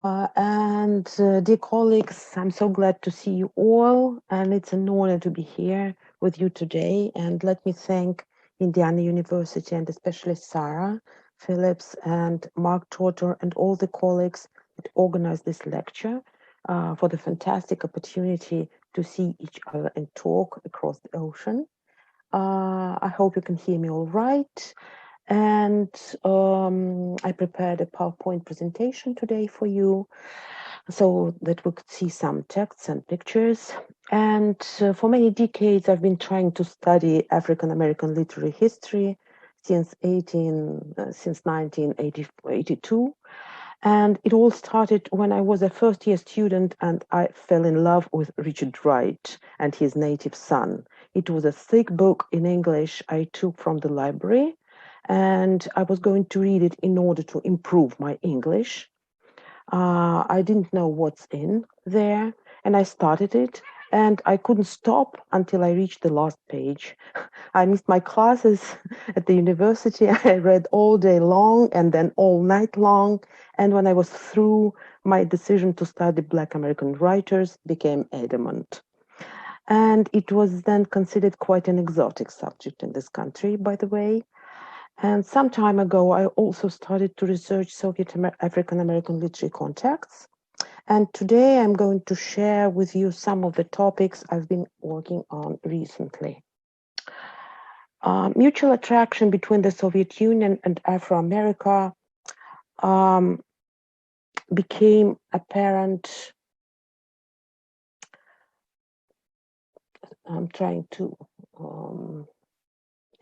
Dear colleagues, I'm so glad to see you all, and it's an honor to be here with you today. And let me thank Indiana University and especially Sarah Phillips and Mark Totter and all the colleagues that organized this lecture for the fantastic opportunity to see each other and talk across the ocean. I hope you can hear me all right. And I prepared a PowerPoint presentation today for you so that we could see some texts and pictures. And for many decades, I've been trying to study African-American literary history since 1982. And it all started when I was a first-year student and I fell in love with Richard Wright and his native son. It was a thick book in English I took from the library, and I was going to read it in order to improve my English. I didn't know what's in there, and I started it, and I couldn't stop until I reached the last page. I missed my classes at the university. I read all day long and then all night long, and when I was through, my decision to study Black American writers became adamant. And it was then considered quite an exotic subject in this country, by the way. And some time ago, I also started to research Soviet African-American literary contexts. And today I'm going to share with you some of the topics I've been working on recently. Mutual attraction between the Soviet Union and Afro-America became apparent. I'm trying to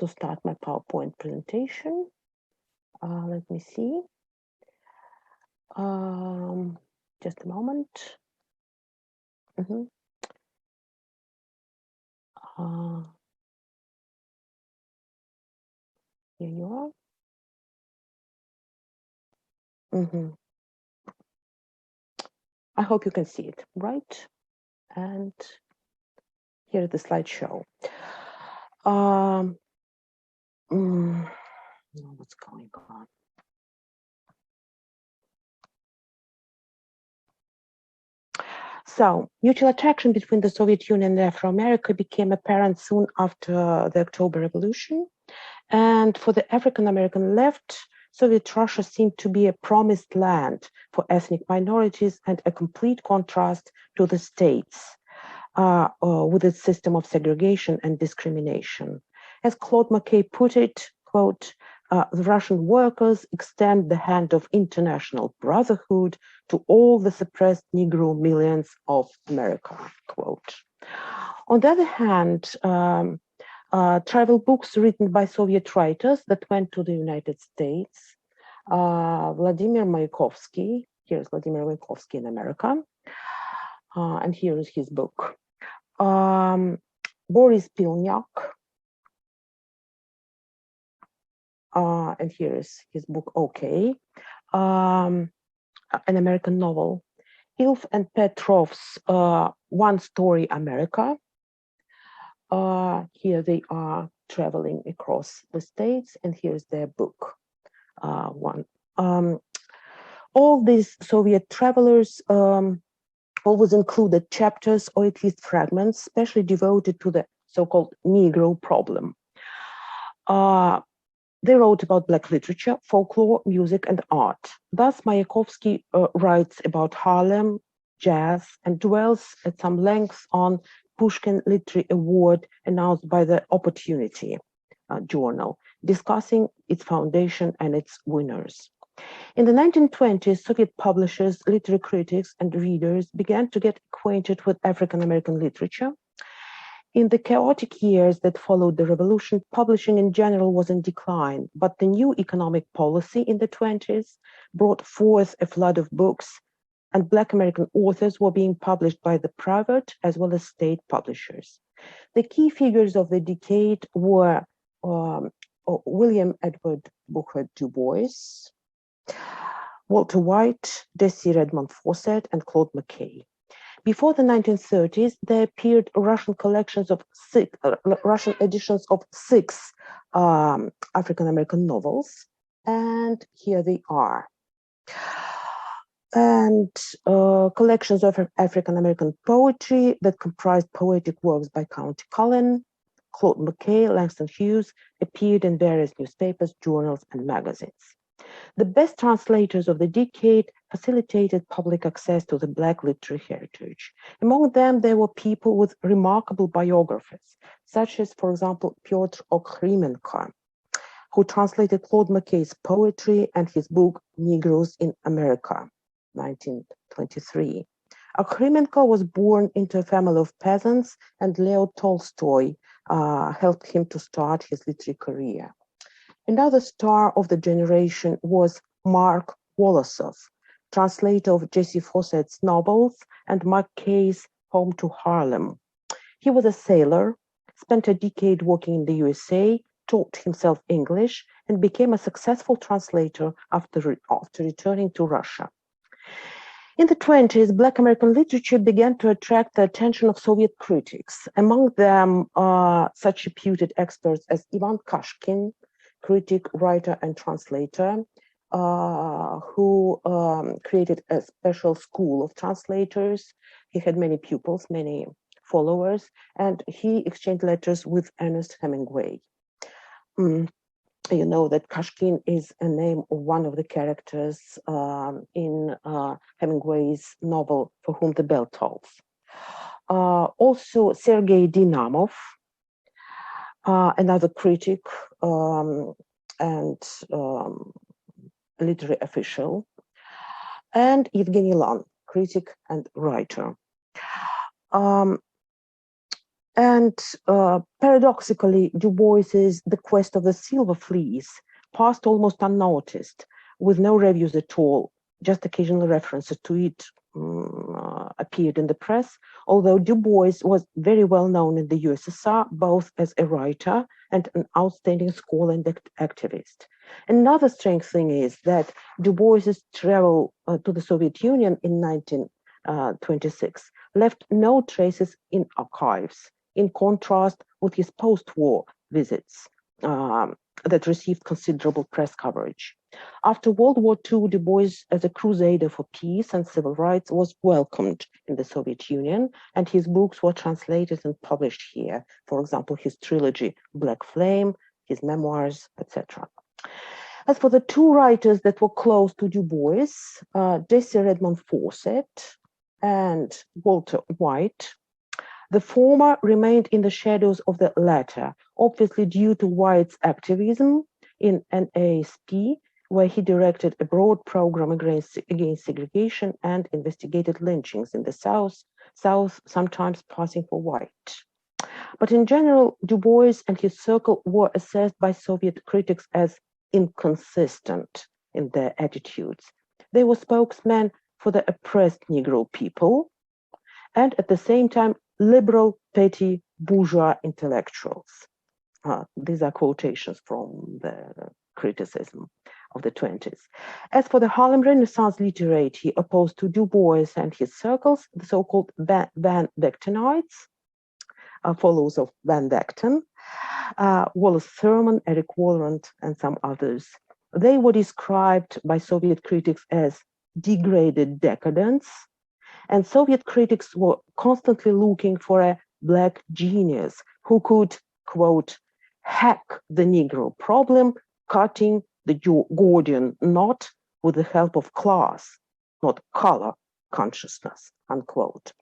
start my PowerPoint presentation. Let me see. Just a moment. Here you are. I hope you can see it, right? And here is the slideshow. What's going on? So, mutual attraction between the Soviet Union and Afro-America became apparent soon after the October Revolution. And for the African-American left, Soviet Russia seemed to be a promised land for ethnic minorities and a complete contrast to the states with its system of segregation and discrimination. As Claude McKay put it, quote, the Russian workers extend the hand of international brotherhood to all the suppressed Negro millions of America, quote. On the other hand, travel books written by Soviet writers that went to the United States, Vladimir Maiakovsky, here's Vladimir Maiakovsky in America, and here is his book. Boris Pilnyak, and here is his book, OK, an American novel. Ilf and Petrov's One Story America. Here they are traveling across the states, and here's their book. All these Soviet travelers always included chapters or at least fragments specially devoted to the so-called Negro problem. They wrote about Black literature, folklore, music, and art. Thus, Maiakovsky writes about Harlem, jazz, and dwells at some length on Pushkin Literary Award announced by the Opportunity journal, discussing its foundation and its winners. In the 1920s, Soviet publishers, literary critics, and readers began to get acquainted with African-American literature. In the chaotic years that followed the revolution, publishing in general was in decline, but the new economic policy in the 20s brought forth a flood of books, and Black American authors were being published by the private as well as state publishers. The key figures of the decade were William Edward Booker Du Bois, Walter White, Jessie Redmon Fauset, and Claude McKay. Before the 1930s, there appeared Russian collections of Russian editions of 6 African-American novels, and here they are. and collections of African-American poetry that comprised poetic works by Count Cullen, Claude McKay, Langston Hughes, appeared in various newspapers, journals, and magazines. The best translators of the decade facilitated public access to the Black literary heritage. Among them, there were people with remarkable biographies, such as, for example, Piotr Okhremenko, who translated Claude McKay's poetry and his book Negroes in America, 1923. Okhremenko was born into a family of peasants, and Leo Tolstoy helped him to start his literary career. Another star of the generation was Mark Volosov, translator of Jessie Fauset's novels and McKay's Home to Harlem. He was a sailor, spent a decade working in the USA, taught himself English, and became a successful translator after returning to Russia. In the 1920s, Black American literature began to attract the attention of Soviet critics. Among them, such reputed experts as Ivan Kashkin, critic, writer, and translator, who created a special school of translators. He had many pupils, many followers, and he exchanged letters with Ernest Hemingway. You know that Kashkin is a name of one of the characters in Hemingway's novel For Whom the Bell Tolls. Also, Sergei Dinamov, another critic and literary official, and Evgeny Lann, critic and writer. Paradoxically, Du Bois's The Quest of the Silver Fleece passed almost unnoticed, with no reviews at all. Just occasional references to it appeared in the press, although Du Bois was very well known in the USSR, both as a writer and an outstanding scholar and activist. Another strange thing is that Du Bois's travel to the Soviet Union in 1926 left no traces in archives, in contrast with his post-war visits that received considerable press coverage. After World War II, Du Bois, as a crusader for peace and civil rights, was welcomed in the Soviet Union, and his books were translated and published here. For example, his trilogy, Black Flame, his memoirs, etc. As for the two writers that were close to Du Bois, Jessie Redmon Fauset and Walter White, the former remained in the shadows of the latter, obviously due to White's activism in NASP, where he directed a broad program against segregation and investigated lynchings in the South, sometimes passing for white. But in general, Du Bois and his circle were assessed by Soviet critics as inconsistent in their attitudes. They were spokesmen for the oppressed Negro people, and at the same time, liberal, petty, bourgeois intellectuals. These are quotations from the criticism of the 1920s. As for the Harlem Renaissance literate, he opposed to Du Bois and his circles, the so-called Van Vectenites, followers of Van Vechten, Wallace Thurman, Eric Walrond, and some others. They were described by Soviet critics as degraded decadents, and Soviet critics were constantly looking for a Black genius who could, quote, hack the Negro problem, cutting the Gordian knot with the help of class, not color consciousness, unquote.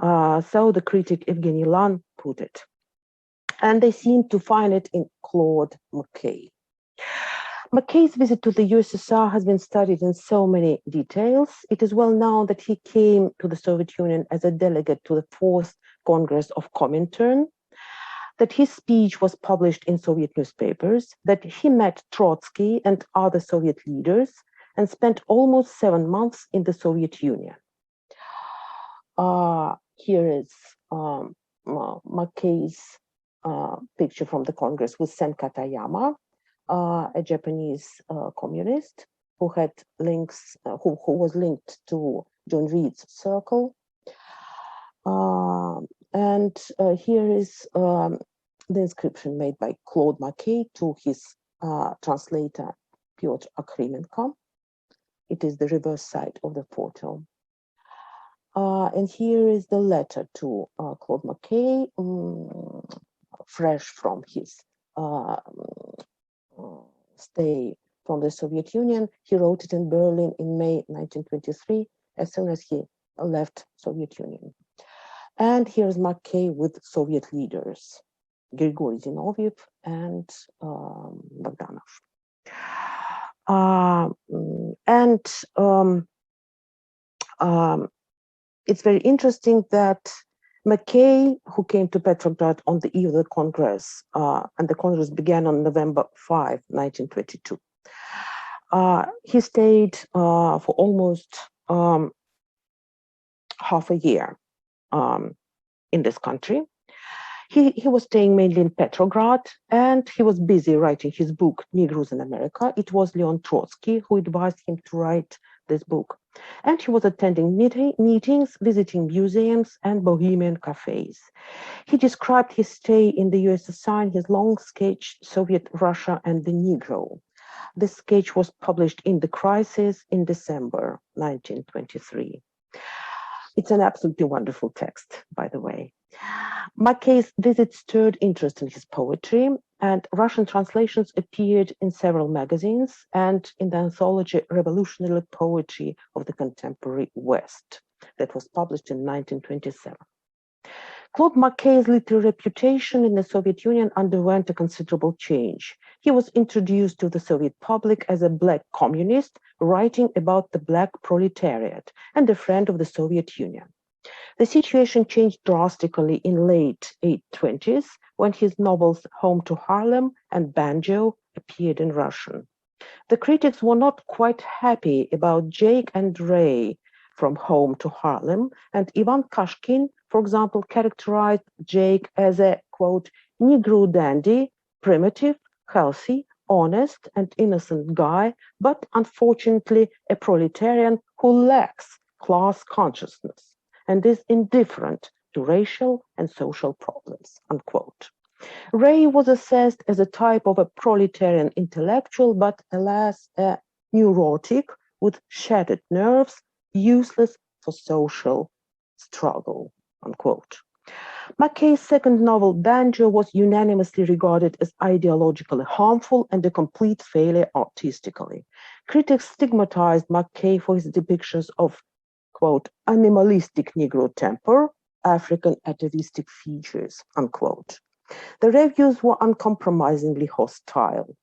So the critic Evgeny Lann put it. And they seem to find it in Claude McKay. McKay's visit to the USSR has been studied in so many details. It is well known that he came to the Soviet Union as a delegate to the Fourth Congress of Comintern, that his speech was published in Soviet newspapers, that he met Trotsky and other Soviet leaders, and spent almost 7 months in the Soviet Union. Here is McKay's picture from the Congress with Sen Katayama, a Japanese communist who had links, who was linked to John Reed's circle. And here is the inscription made by Claude McKay to his translator, Piotr Okhremenko. It is the reverse side of the photo. And here is the letter to Claude McKay, fresh from his stay from the Soviet Union. He wrote it in Berlin in May 1923, as soon as he left Soviet Union. And here's McKay with Soviet leaders, Grigory Zinoviev and Bogdanov. It's very interesting that McKay, who came to Petrograd on the eve of the Congress, and the Congress began on November 5, 1922. He stayed for almost half a year in this country. He was staying mainly in Petrograd, and he was busy writing his book, Negroes in America. It was Leon Trotsky who advised him to write this book. And he was attending meetings, visiting museums and bohemian cafes. He described his stay in the USSR in his long sketch, Soviet Russia and the Negro. This sketch was published in The Crisis in December 1923. It's an absolutely wonderful text, by the way. McKay's visit stirred interest in his poetry, and Russian translations appeared in several magazines and in the anthology Revolutionary Poetry of the Contemporary West that was published in 1927. Claude McKay's literary reputation in the Soviet Union underwent a considerable change. He was introduced to the Soviet public as a black communist writing about the black proletariat and a friend of the Soviet Union. The situation changed drastically in late 1920s when his novels Home to Harlem and Banjo appeared in Russian. The critics were not quite happy about Jake and Ray from Home to Harlem, and Ivan Kashkin, for example, characterized Jake as a, quote, Negro dandy, primitive, healthy, honest, and innocent guy, but unfortunately a proletarian who lacks class consciousness and is indifferent to racial and social problems, unquote. Ray was assessed as a type of a proletarian intellectual, but alas, a neurotic with shattered nerves, useless for social struggle, unquote. McKay's second novel, Banjo, was unanimously regarded as ideologically harmful and a complete failure artistically. Critics stigmatized McKay for his depictions of, quote, animalistic Negro temper, African atavistic features, unquote. The reviews were uncompromisingly hostile.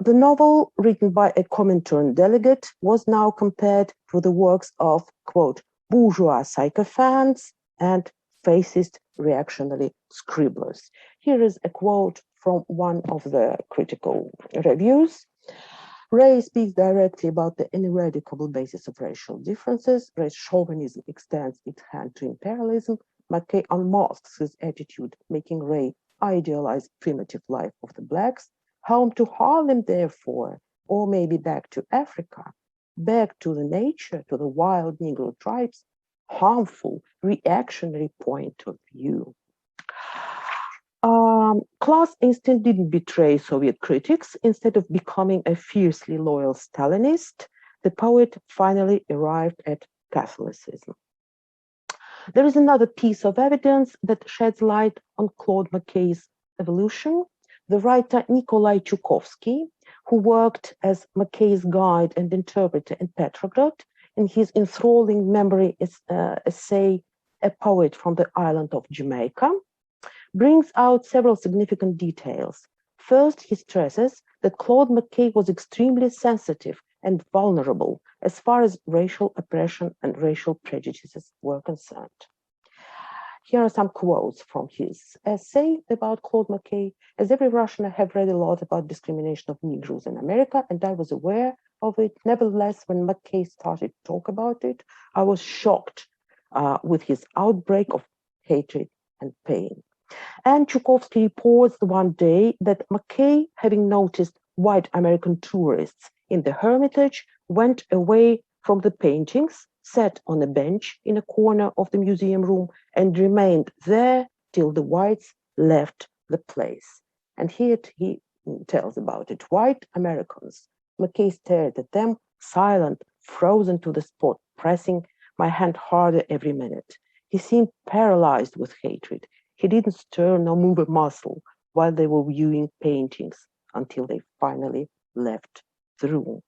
The novel, written by a Comintern delegate, was now compared to the works of, quote, bourgeois sycophants and fascist reactionary scribblers. Here is a quote from one of the critical reviews. Ray speaks directly about the ineradicable basis of racial differences. Race chauvinism extends its hand to imperialism. McKay unmasks his attitude, making Ray idealize primitive life of the blacks. Home to Harlem, therefore, or maybe back to Africa, back to the nature, to the wild Negro tribes, harmful, reactionary point of view. Class instinct didn't betray Soviet critics. Instead of becoming a fiercely loyal Stalinist, the poet finally arrived at Catholicism. There is another piece of evidence that sheds light on Claude McKay's evolution. The writer Nikolay Chukovsky, who worked as McKay's guide and interpreter in Petrograd, in his enthralling memory essay, A Poet from the Island of Jamaica, brings out several significant details. First, he stresses that Claude McKay was extremely sensitive and vulnerable as far as racial oppression and racial prejudices were concerned. Here are some quotes from his essay about Claude McKay. As every Russian, I have read a lot about discrimination of Negroes in America, and I was aware of it. Nevertheless, when McKay started to talk about it, I was shocked with his outbreak of hatred and pain. And Chukovsky reports one day that McKay, having noticed white American tourists in the Hermitage, went away from the paintings, sat on a bench in a corner of the museum room, and remained there till the whites left the place. And here he tells about it. White Americans. McKay stared at them, silent, frozen to the spot, pressing my hand harder every minute. He seemed paralyzed with hatred. He didn't stir nor move a muscle while they were viewing paintings until they finally left the room.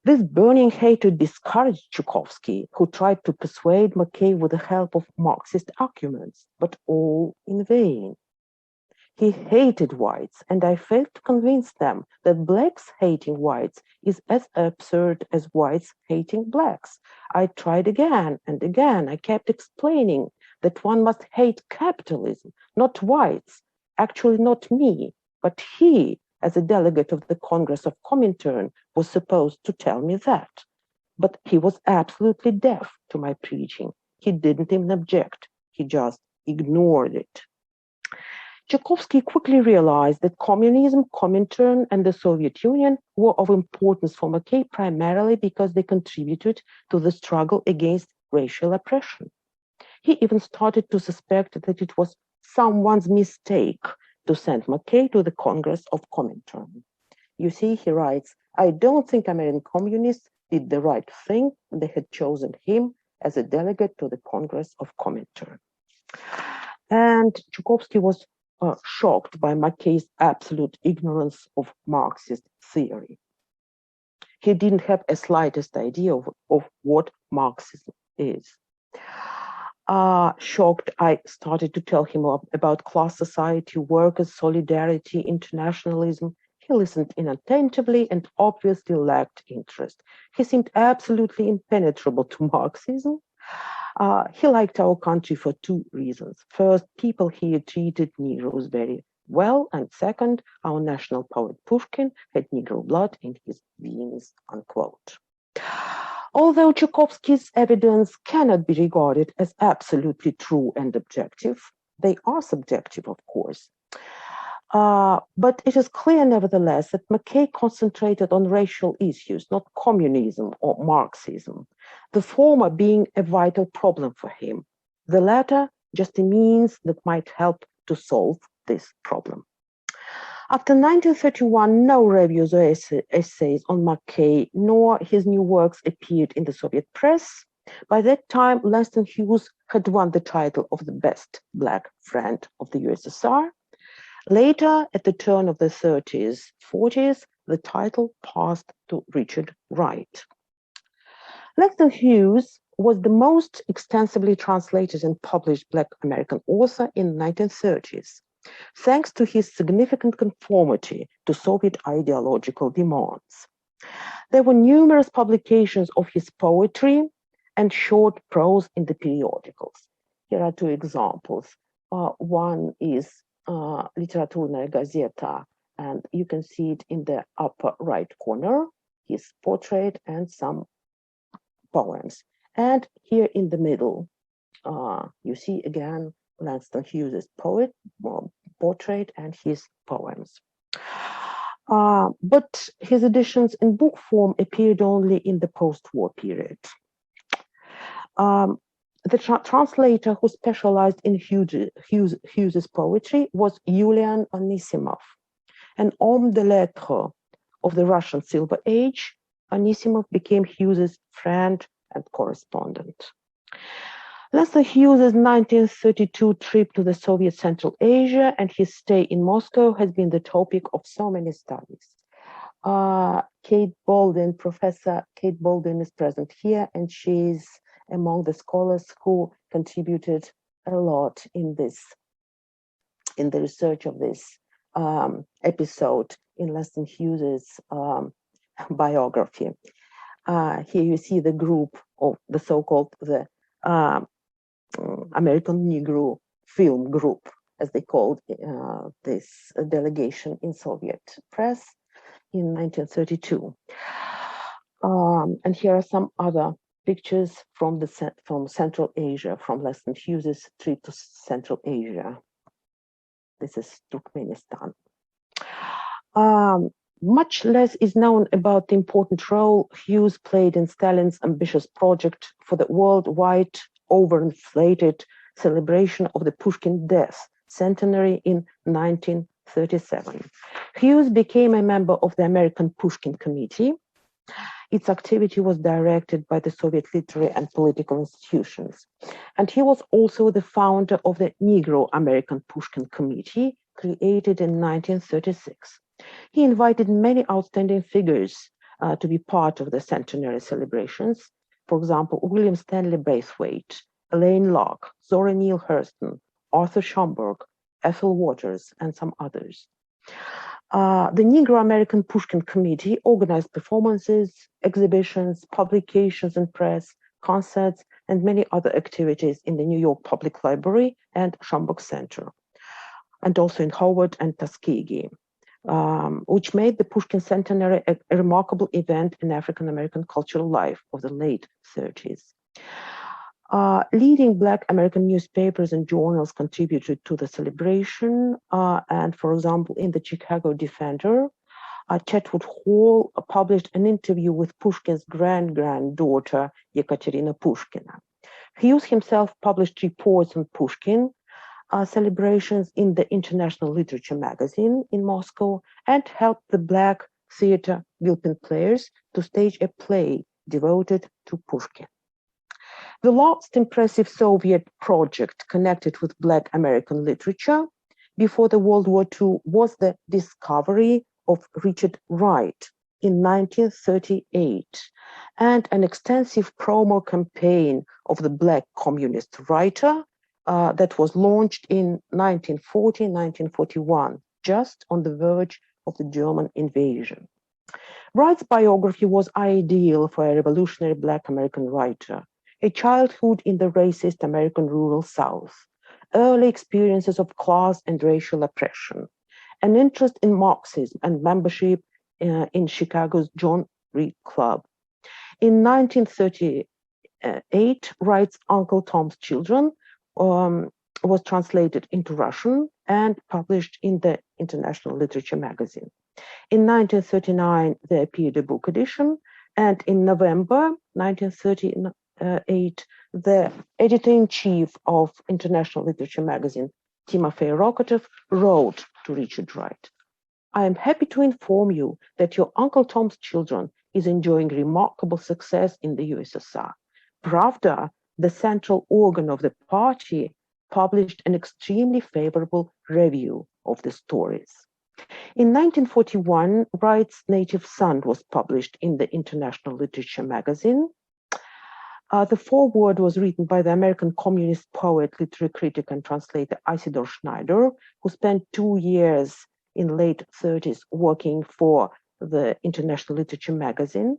This burning hatred discouraged Chukovsky, who tried to persuade McKay with the help of Marxist arguments, but all in vain. He hated whites, and I failed to convince them that blacks hating whites is as absurd as whites hating blacks. I tried again and again. I kept explaining that one must hate capitalism, not whites. Actually, not me, but he, as a delegate of the Congress of Comintern, was supposed to tell me that. But he was absolutely deaf to my preaching. He didn't even object. He just ignored it. Chukovsky quickly realized that communism, Comintern, and the Soviet Union were of importance for McKay primarily because they contributed to the struggle against racial oppression. He even started to suspect that it was someone's mistake to send McKay to the Congress of Comintern. You see, he writes, I don't think American communists did the right thing when they had chosen him as a delegate to the Congress of Comintern. And Chukovsky was shocked by McKay's absolute ignorance of Marxist theory. He didn't have a slightest idea of what Marxism is. Shocked, I started to tell him about class society, workers, solidarity, internationalism. He listened inattentively and obviously lacked interest. He seemed absolutely impenetrable to Marxism. He liked our country for two reasons. First, people here treated Negroes very well, and second, our national poet Pushkin had Negro blood in his veins, unquote. Although Chukovsky's evidence cannot be regarded as absolutely true and objective, they are subjective, of course. But it is clear, nevertheless, that McKay concentrated on racial issues, not communism or Marxism, the former being a vital problem for him, the latter just a means that might help to solve this problem. After 1931, no reviews or essays on McKay nor his new works appeared in the Soviet press. By that time, Langston Hughes had won the title of the best black friend of the USSR. Later, at the turn of the 30s, 40s, the title passed to Richard Wright. Langston Hughes was the most extensively translated and published Black American author in the 1930s, thanks to his significant conformity to Soviet ideological demands. There were numerous publications of his poetry and short prose in the periodicals. Here are two examples. One is Литературная газета, and you can see it in the upper right corner, his portrait and some poems. And here in the middle, you see again Langston Hughes' portrait and his poems. But his editions in book form appeared only in the post-war period. The translator who specialized in Hughes' poetry was Yulian Anisimov, an homme de lettres of the Russian Silver Age. Anisimov became Hughes' friend and correspondent. Langston Hughes' 1932 trip to the Soviet Central Asia and his stay in Moscow has been the topic of so many studies. Professor Kate Baldwin is present here, and she's among the scholars who contributed a lot in the research of this episode in Langston Hughes' biography. Here you see the group of the so-called American Negro film group, as they called this delegation in Soviet press in 1932. And here are some other pictures from Central Asia, from Langston Hughes' trip to Central Asia. This is Turkmenistan. Much less is known about the important role Hughes played in Stalin's ambitious project for the worldwide overinflated celebration of the Pushkin death centenary in 1937. Hughes became a member of the American Pushkin Committee. Its activity was directed by the Soviet literary and political institutions. And he was also the founder of the Negro American Pushkin Committee, created in 1936. He invited many outstanding figures to be part of the centenary celebrations. For example, William Stanley Braithwaite, Elaine Locke, Zora Neale Hurston, Arthur Schomburg, Ethel Waters, and some others. The Negro American Pushkin Committee organized performances, exhibitions, publications and press, concerts, and many other activities in the New York Public Library and Schomburg Center, and also in Howard and Tuskegee, which made the Pushkin Centenary a remarkable event in African American cultural life of the late 30s. Leading Black American newspapers and journals contributed to the celebration. And for example, in the Chicago Defender, Chetwood Hall published an interview with Pushkin's granddaughter, Yekaterina Pushkina. Hughes himself published reports on Pushkin celebrations in the International Literature magazine in Moscow and helped the Black theater Gilpin Players to stage a play devoted to Pushkin. The last impressive Soviet project connected with Black American literature before the World War II was the discovery of Richard Wright in 1938 and an extensive promo campaign of the Black communist writer that was launched in 1940-1941, just on the verge of the German invasion. Wright's biography was ideal for a revolutionary Black American writer. A childhood in the racist American rural South, early experiences of class and racial oppression, an interest in Marxism and membership in Chicago's John Reed Club. In 1938, Wright's Uncle Tom's Children was translated into Russian and published in the International Literature magazine. In 1939, there appeared a book edition, and in November 1938, the editor-in-chief of International Literature magazine, Timofey Rokotov, wrote to Richard Wright, "I am happy to inform you that your Uncle Tom's Children is enjoying remarkable success in the USSR. Pravda, the central organ of the party, published an extremely favorable review of the stories." In 1941, Wright's Native Son was published in the International Literature magazine. The foreword was written by the American communist poet, literary critic, and translator Isidor Schneider, who spent 2 years in late 30s working for the International Literature magazine.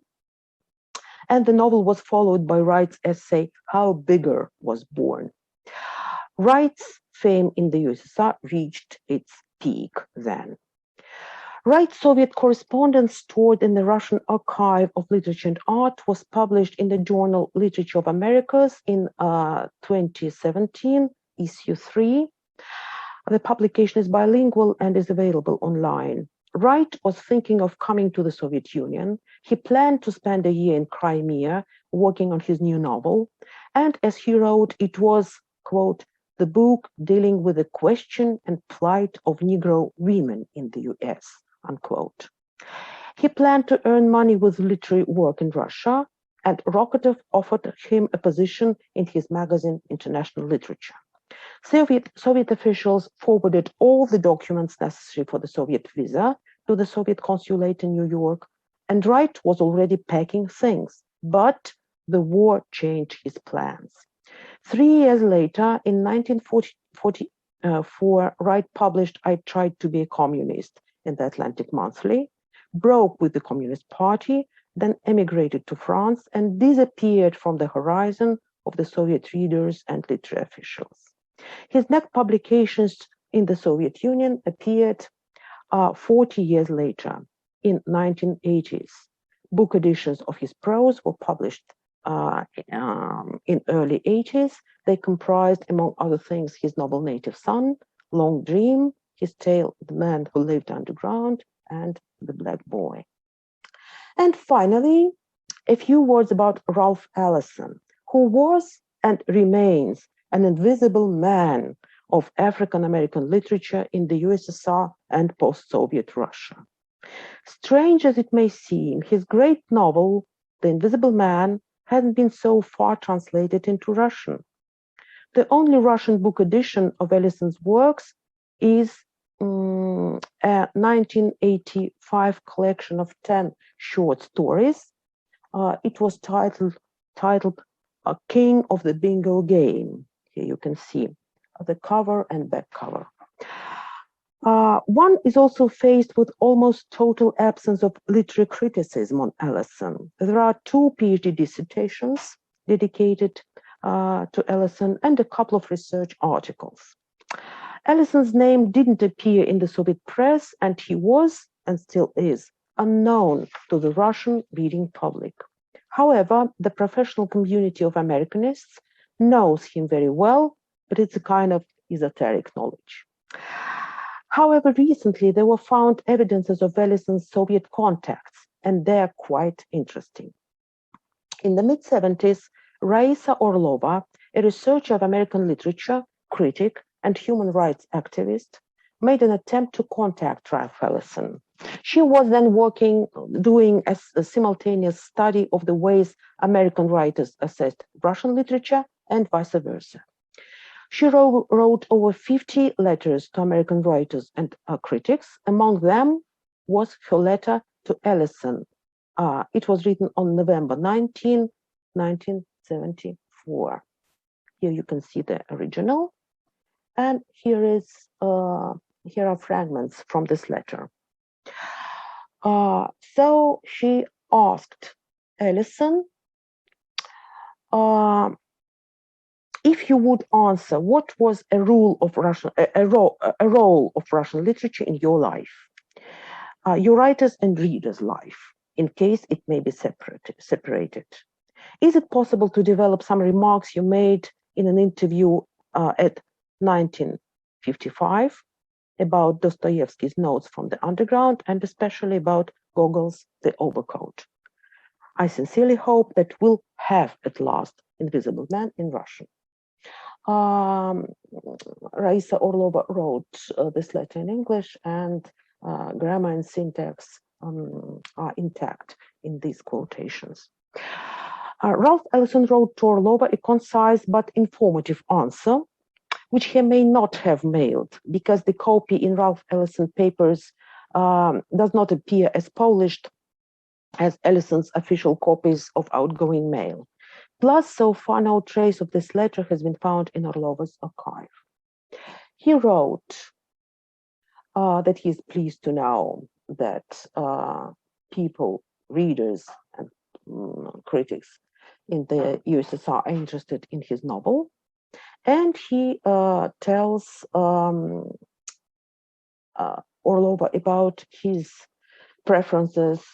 And the novel was followed by Wright's essay, How Bigger Was Born. Wright's fame in the USSR reached its peak then. Wright's Soviet correspondence stored in the Russian Archive of Literature and Art was published in the journal Literature of Americas in 2017, issue 3. The publication is bilingual and is available online. Wright was thinking of coming to the Soviet Union. He planned to spend a year in Crimea working on his new novel. And as he wrote, it was, quote, the book dealing with the question and plight of Negro women in the US, unquote. He planned to earn money with literary work in Russia, and Rokotov offered him a position in his magazine, International Literature. Soviet officials forwarded all the documents necessary for the Soviet visa to the Soviet consulate in New York, and Wright was already packing things, but the war changed his plans. 3 years later, in 1944, Wright published I Tried to Be a Communist in the Atlantic Monthly, broke with the Communist Party, then emigrated to France and disappeared from the horizon of the Soviet readers and literary officials. His next publications in the Soviet Union appeared 40 years later, in 1980s. Book editions of his prose were published in early 80s. They comprised, among other things, his novel Native Son, Long Dream, his tale The Man Who Lived Underground, and The Black Boy. And finally, a few words about Ralph Ellison, who was and remains an invisible man of African-American literature in the USSR and post-Soviet Russia. Strange as it may seem, his great novel, The Invisible Man hasn't been so far translated into Russian. The only Russian book edition of Ellison's works is a 1985 collection of 10 short stories. It was titled King of the Bingo Game. Here you can see the cover and back cover. One is also faced with almost total absence of literary criticism on Ellison. There are 2 PhD dissertations dedicated to Ellison and a couple of research articles. Ellison's name didn't appear in the Soviet press, and he was, and still is, unknown to the Russian reading public. However, the professional community of Americanists knows him very well, but it's a kind of esoteric knowledge. However, recently there were found evidences of Ellison's Soviet contacts, and they're quite interesting. In the mid-70s, Raisa Orlova, a researcher of American literature, critic, and human rights activist, made an attempt to contact Ralph Ellison. She was then doing a simultaneous study of the ways American writers assessed Russian literature and vice versa. She wrote over 50 letters to American writers and critics. Among them was her letter to Ellison. It was written on November 19, 1974. Here you can see the original. And here are fragments from this letter. So she asked Ellison if you would answer what was a role of Russian literature in your life, your writer's and reader's life, in case it may be separated. Is it possible to develop some remarks you made in an interview at 1955 about Dostoevsky's Notes from the Underground, and especially about Gogol's The Overcoat? I sincerely hope that we'll have at last Invisible Man in Russian. Raisa Orlova wrote this letter in English, and grammar and syntax are intact in these quotations. Ralph Ellison wrote to Orlova a concise but informative answer, which he may not have mailed, because the copy in Ralph Ellison papers does not appear as polished as Ellison's official copies of outgoing mail. Plus, so far, no trace of this letter has been found in Orlova's archive. He wrote that he is pleased to know that people, readers, and critics in the USSR are interested in his novel. And he tells Orlova about his preferences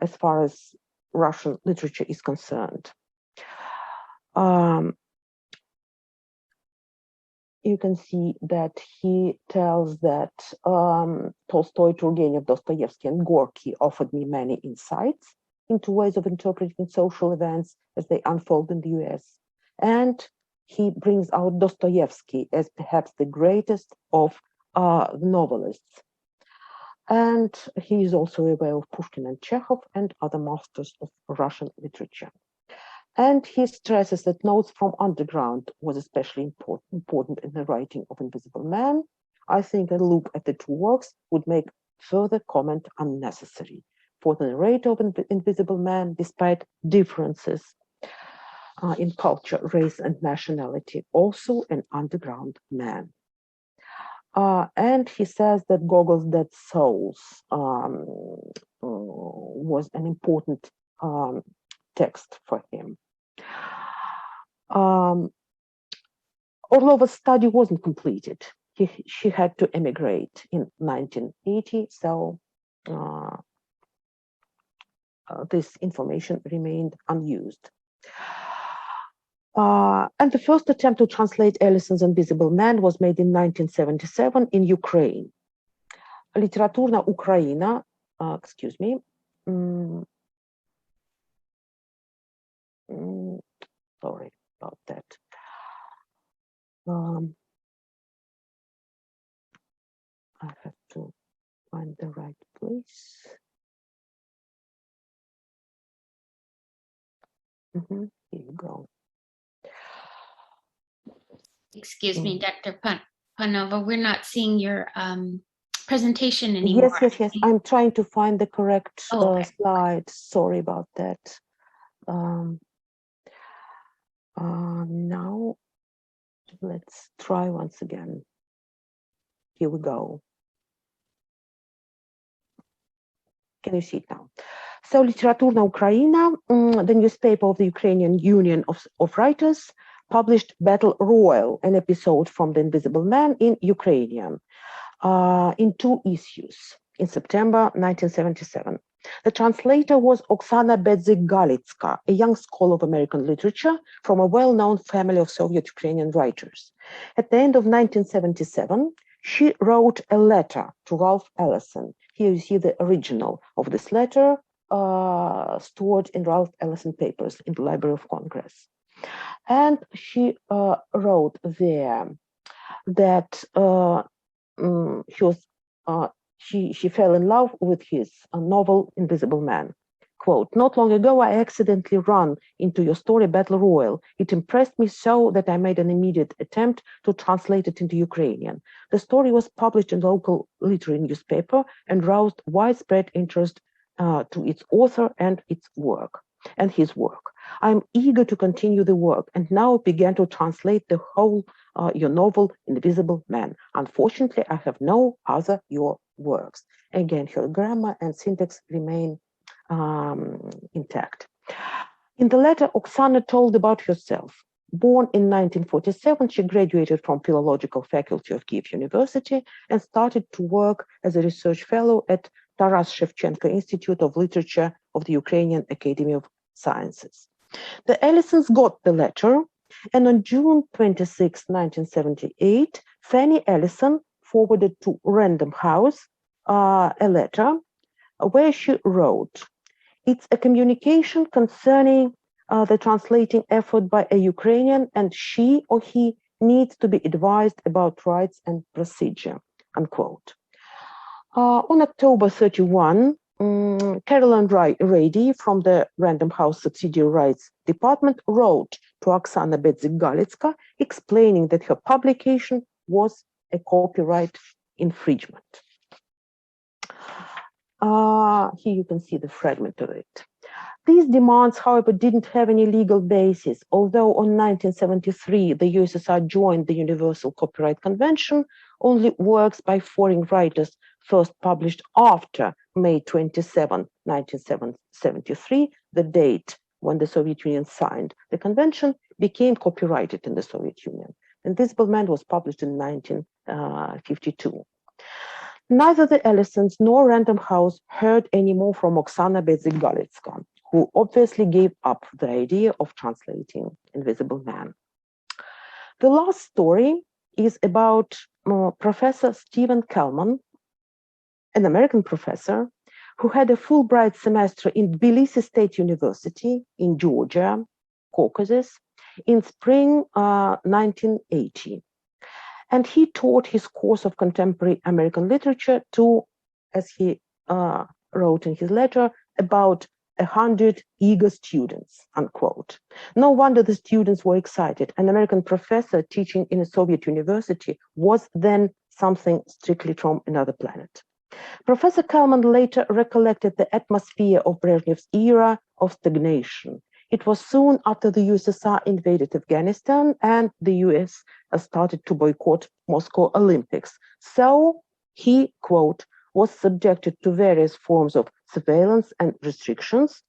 as far as Russian literature is concerned. You can see that he tells that Tolstoy, Turgenev, Dostoevsky, and Gorky offered me many insights into ways of interpreting social events as they unfold in the US. And he brings out Dostoevsky as perhaps the greatest of novelists. And he is also aware of Pushkin and Chekhov and other masters of Russian literature. And he stresses that Notes from Underground was especially important in the writing of Invisible Man. I think a look at the 2 works would make further comment unnecessary. For the narrator of Invisible Man, despite differences in culture, race, and nationality, also an underground man. And he says that Gogol's Dead Souls was an important text for him. Orlova's study wasn't completed. She had to emigrate in 1980, so this information remained unused. And the first attempt to translate Ellison's Invisible Man was made in 1977 in Ukraine. Литературная Украина, excuse me, sorry about that. I have to find the right place. Here you go. Excuse me, Dr. Panova, we're not seeing your presentation anymore. Yes. I'm trying to find the correct slide. Sorry about that. Now, let's try once again. Here we go. Can you see it now? So, Литературная Украина, the newspaper of the Ukrainian Union of Writers, published Battle Royal, an episode from The Invisible Man in Ukrainian, in 2 issues in September 1977. The translator was Oksana Bedzigalitska, a young scholar of American literature from a well-known family of Soviet Ukrainian writers. At the end of 1977, she wrote a letter to Ralph Ellison. Here you see the original of this letter stored in Ralph Ellison papers in the Library of Congress. And she wrote there that she fell in love with his novel Invisible Man. Quote, "Not long ago, I accidentally ran into your story Battle Royal. It impressed me so that I made an immediate attempt to translate it into Ukrainian. The story was published in local literary newspaper and roused widespread interest to its author and his work. I'm eager to continue the work and now began to translate the whole your novel Invisible Man. Unfortunately, I have no other your works." Again, her grammar and syntax remain intact. In the letter, Oksana told about herself. Born in 1947, she graduated from Philological Faculty of Kyiv University and started to work as a research fellow at Taras Shevchenko Institute of Literature of the Ukrainian Academy of Sciences. The Ellisons got the letter, and on June 26, 1978, Fanny Ellison forwarded to Random House a letter where she wrote, "It's a communication concerning the translating effort by a Ukrainian, and she or he needs to be advised about rights and procedure," unquote. On October 31, Caroline Rady from the Random House Subsidiary Rights Department wrote to Oksana Bedzigalitska explaining that her publication was a copyright infringement. Here you can see the fragment of it. These demands, however, didn't have any legal basis, although on 1973 the USSR joined the Universal Copyright Convention. Only works by foreign writers first published after May 27, 1973, the date when the Soviet Union signed the convention, became copyrighted in the Soviet Union. Invisible Man was published in 1952. Neither the Ellisons nor Random House heard any more from Oksana Bedzigalitska, who obviously gave up the idea of translating Invisible Man. The last story is about Professor Stephen Kalman, an American professor who had a Fulbright semester in Tbilisi State University in Georgia, Caucasus, in spring 1980. And he taught his course of contemporary American literature to, as he wrote in his letter, about 100 eager students, unquote. No wonder the students were excited. An American professor teaching in a Soviet university was then something strictly from another planet. Professor Kalman later recollected the atmosphere of Brezhnev's era of stagnation. It was soon after the USSR invaded Afghanistan and the US started to boycott Moscow Olympics. So he, quote, was subjected to various forms of surveillance and restrictions.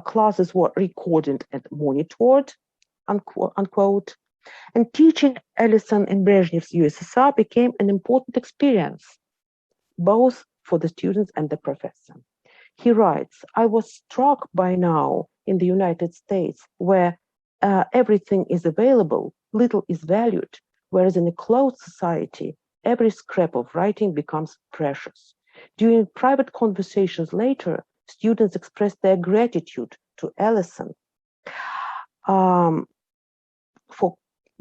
Classes were recorded and monitored, unquote. And teaching Ellison in Brezhnev's USSR became an important experience, both for the students and the professor. He writes, "I was struck by now in the United States, where everything is available, little is valued, whereas in a closed society, every scrap of writing becomes precious. During private conversations later, students expressed their gratitude to Ellison for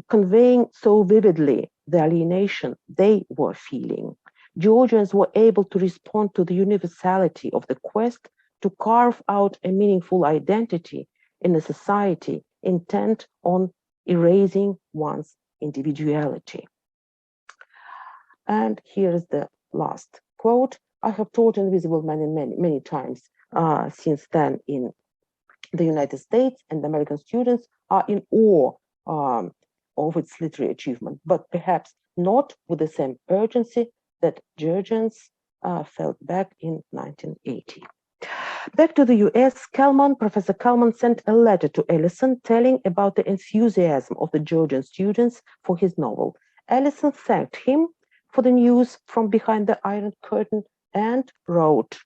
conveying so vividly the alienation they were feeling. Georgians were able to respond to the universality of the quest to carve out a meaningful identity in a society intent on erasing one's individuality. And here is the last quote. I have taught Invisible Man many times since then in the United States, and American students are in awe of its literary achievement, but perhaps not with the same urgency that Georgians felt back in 1980. Back to the US, Professor Kalman sent a letter to Ellison telling about the enthusiasm of the Georgian students for his novel. Ellison thanked him for the news from behind the Iron Curtain and wrote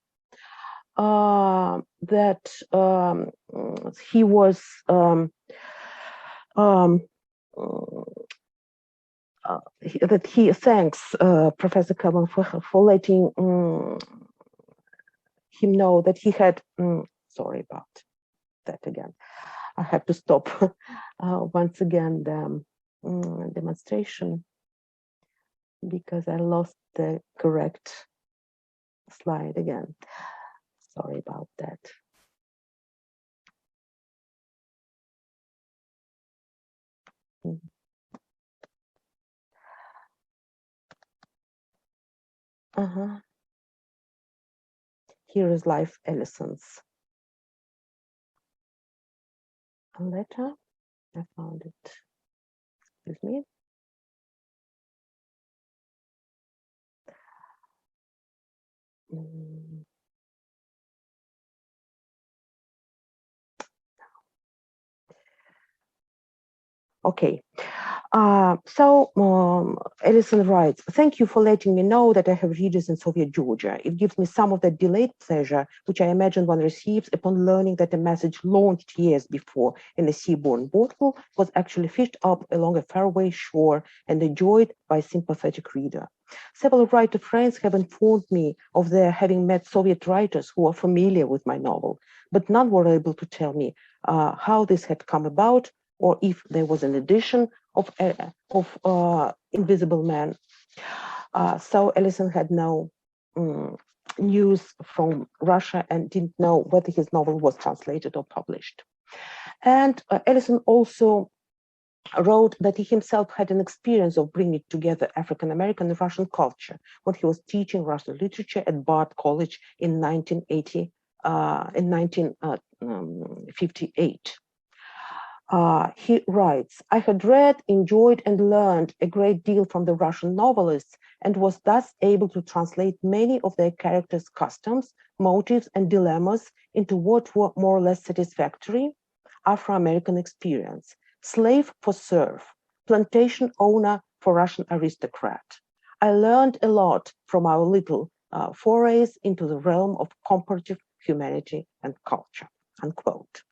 that he was that he thanks Professor Kalman for letting him know that he had, sorry about that again. I have to stop once again the demonstration because I lost the correct slide again. Sorry about that. Here is Life Ellison's letter. I found it. Excuse me. Okay. Ellison writes, thank you for letting me know that I have readers in Soviet Georgia. It gives me some of that delayed pleasure, which I imagine one receives upon learning that a message launched years before in a seaborne bottle was actually fished up along a faraway shore and enjoyed by a sympathetic reader. Several writer friends have informed me of their having met Soviet writers who are familiar with my novel, but none were able to tell me how this had come about, or if there was an edition of Invisible Man. So Ellison had no news from Russia and didn't know whether his novel was translated or published. And Ellison also wrote that he himself had an experience of bringing together African American and Russian culture when he was teaching Russian literature at Bard College in 1958. He writes, I had read, enjoyed, and learned a great deal from the Russian novelists and was thus able to translate many of their characters' customs, motives, and dilemmas into what were more or less satisfactory Afro-American experience. Slave for serf, plantation owner for Russian aristocrat. I learned a lot from our little forays into the realm of comparative humanity and culture, unquote.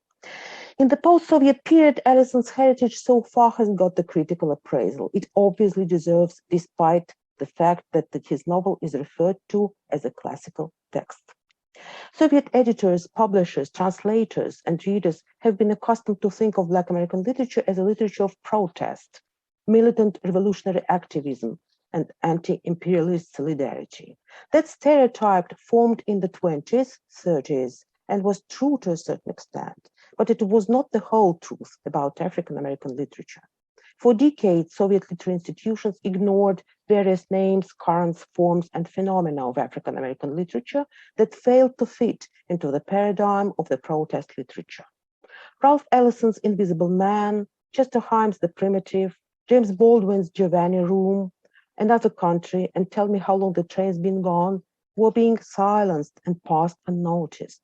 In the post-Soviet period, Ellison's heritage so far has got the critical appraisal. It obviously deserves, despite the fact that his novel is referred to as a classical text. Soviet editors, publishers, translators, and readers have been accustomed to think of Black American literature as a literature of protest, militant revolutionary activism, and anti-imperialist solidarity. That stereotype formed in the 20s, 30s, and was true to a certain extent, but it was not the whole truth about African American literature. For decades, Soviet literary institutions ignored various names, currents, forms, and phenomena of African American literature that failed to fit into the paradigm of the protest literature. Ralph Ellison's Invisible Man, Chester Himes' The Primitive, James Baldwin's Giovanni Room, Another Country, and Tell Me How Long the Train's Been Gone were being silenced and passed unnoticed.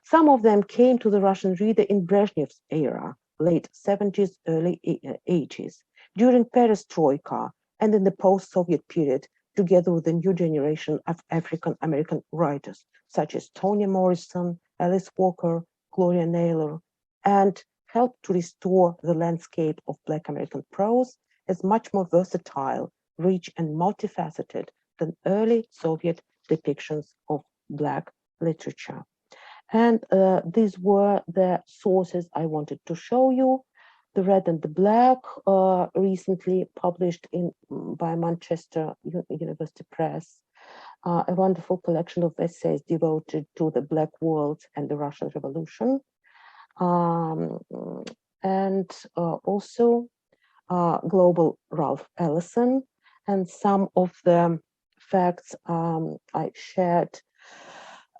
Some of them came to the Russian reader in Brezhnev's era, late 70s, early 80s, during Perestroika and in the post-Soviet period, together with a new generation of African-American writers, such as Toni Morrison, Alice Walker, Gloria Naylor, and helped to restore the landscape of Black American prose as much more versatile, rich, and multifaceted than early Soviet depictions of Black literature. And these were the sources I wanted to show you. The Red and the Black, recently published by Manchester University Press, a wonderful collection of essays devoted to the Black world and the Russian Revolution. and also global Ralph Ellison, and some of the facts I shared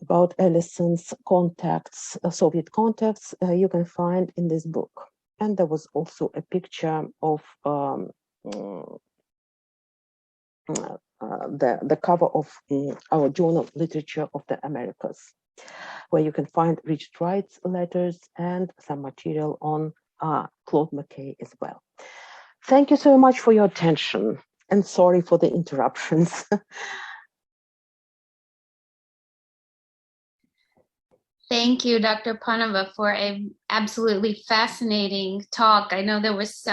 about Ellison's contacts, Soviet contacts, you can find in this book. And there was also a picture of the cover of our journal, Literature of the Americas, where you can find Richard Wright's letters and some material on Claude McKay as well. Thank you so much for your attention, and sorry for the interruptions. Thank you, Dr. Panova, for an absolutely fascinating talk. I know there was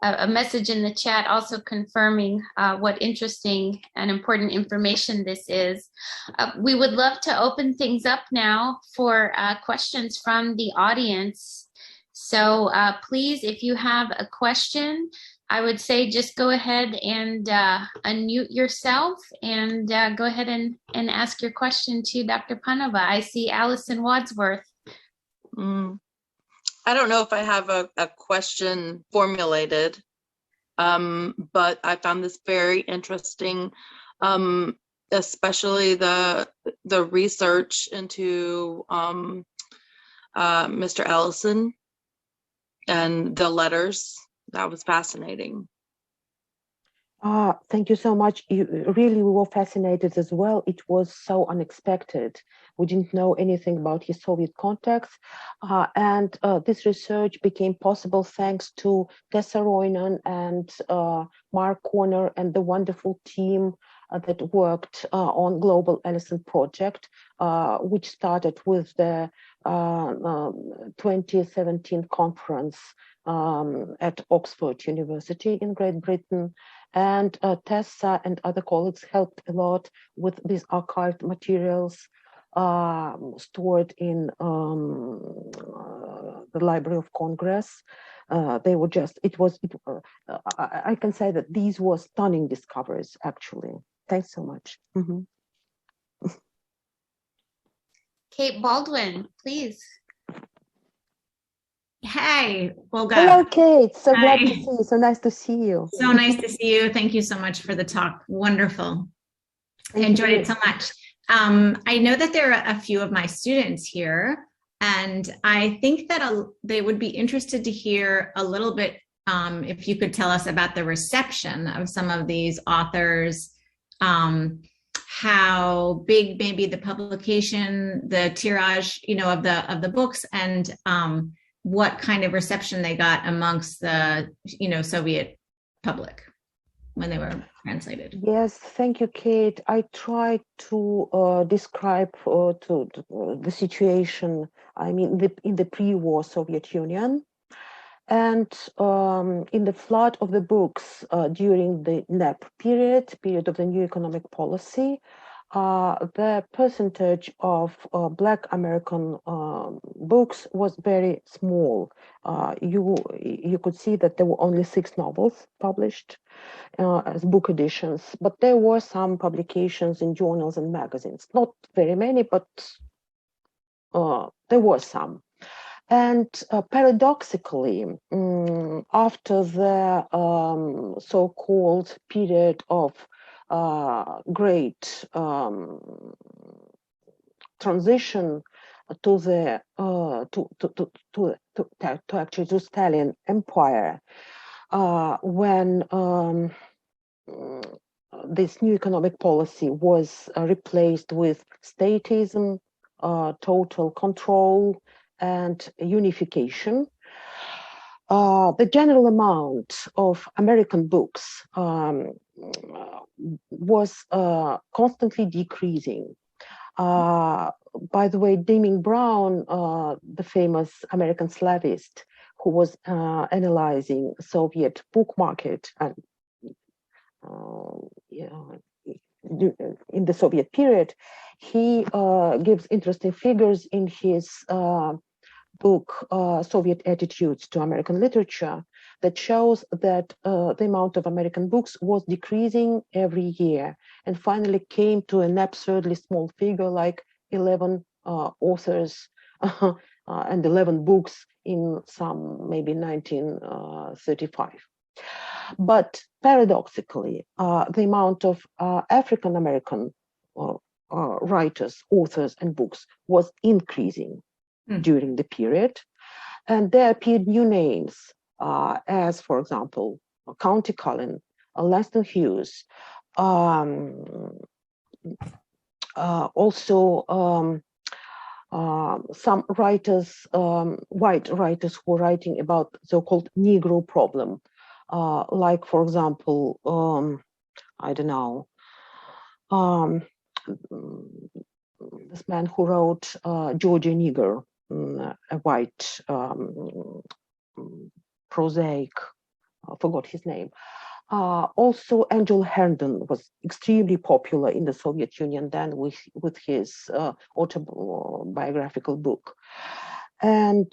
a message in the chat also confirming what interesting and important information this is. We would love to open things up now for questions from the audience. So please, if you have a question, I would say just go ahead and unmute yourself and go ahead and ask your question to Dr. Panova. I see Allison Wadsworth. I don't know if I have a question formulated, but I found this very interesting, especially the research into Mr. Ellison and the letters. That was fascinating. Thank you so much. We were fascinated as well. It was so unexpected. We didn't know anything about his Soviet contacts. And this research became possible thanks to Tessa Roynan and Mark Corner and the wonderful team that worked on Global Ellison Project, which started with the 2017 conference at Oxford University in Great Britain. And Tessa and other colleagues helped a lot with these archived materials stored in the Library of Congress. They were just, I can say that these were stunning discoveries, actually. Thanks so much. Mm-hmm. Kate Baldwin, please. Hey, Olga. Hello, Kate. So Hi. glad to see you. So nice to see you. So nice to see you. Thank you so much for the talk. Wonderful. I enjoyed it so much. I know that there are a few of my students here, and I think that they would be interested to hear a little bit, if you could tell us about the reception of some of these authors, how big maybe the publication, the tirage, of the books, and what kind of reception they got amongst the, Soviet public when they were translated. Yes, thank you, Kate. I tried to describe the situation, in the pre-war Soviet Union. And in the flood of the books during the NEP period of the new economic policy, the percentage of Black American books was very small. You could see that there were only 6 novels published as book editions, but there were some publications in journals and magazines. Not very many, but there were some. And paradoxically, after the so-called period of great transition to the actually to Stalin Empire, when this new economic policy was replaced with statism, total control, and unification. The general amount of American books was constantly decreasing. By the way, Deming Brown, the famous American Slavist, who was analyzing Soviet book market and in the Soviet period, he gives interesting figures in his book, Soviet Attitudes to American Literature, that shows that the amount of American books was decreasing every year and finally came to an absurdly small figure like 11 authors and 11 books in some maybe 1935. But paradoxically, the amount of African American writers, authors, and books was increasing during the period, and there appeared new names, as for example, County Cullen, Langston Hughes, also some writers, white writers who were writing about so-called Negro problem, like, for example, I don't know, this man who wrote Georgia Nigger, a white prosaic, I forgot his name. Also, Angel Herndon was extremely popular in the Soviet Union then with his autobiographical book. And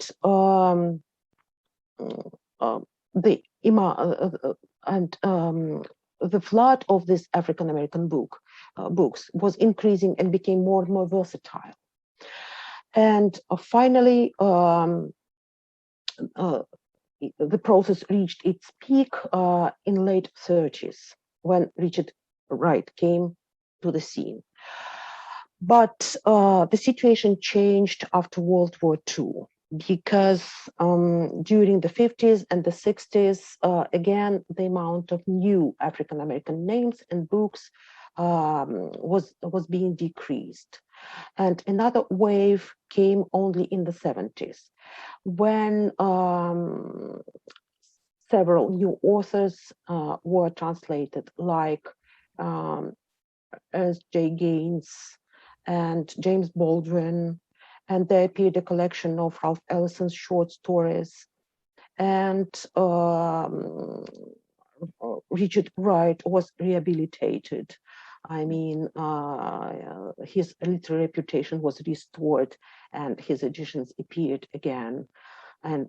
the flood of this African American books was increasing and became more and more versatile. And finally, the process reached its peak in late 30s when Richard Wright came to the scene. But the situation changed after World War II, because during the 50s and the 60s, again, the amount of new African American names and books was being decreased. And another wave came only in the 70s, when several new authors were translated, like S.J. Gaines and James Baldwin, and there appeared a collection of Ralph Ellison's short stories, and Richard Wright was rehabilitated. I mean, his literary reputation was restored, and his editions appeared again, and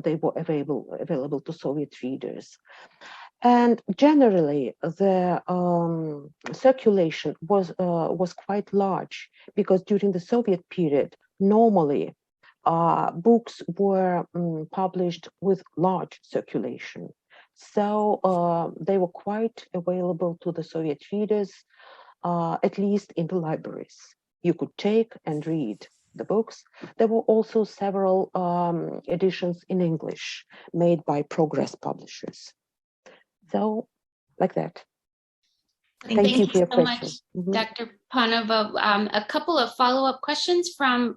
they were available to Soviet readers. And generally, the circulation was quite large, because during the Soviet period, normally books were published with large circulation. So they were quite available to the Soviet readers, at least in the libraries. You could take and read the books. There were also several editions in English made by Progress publishers. So, like that. Thank you for your question. Much, Dr. Panova. A couple of follow-up questions from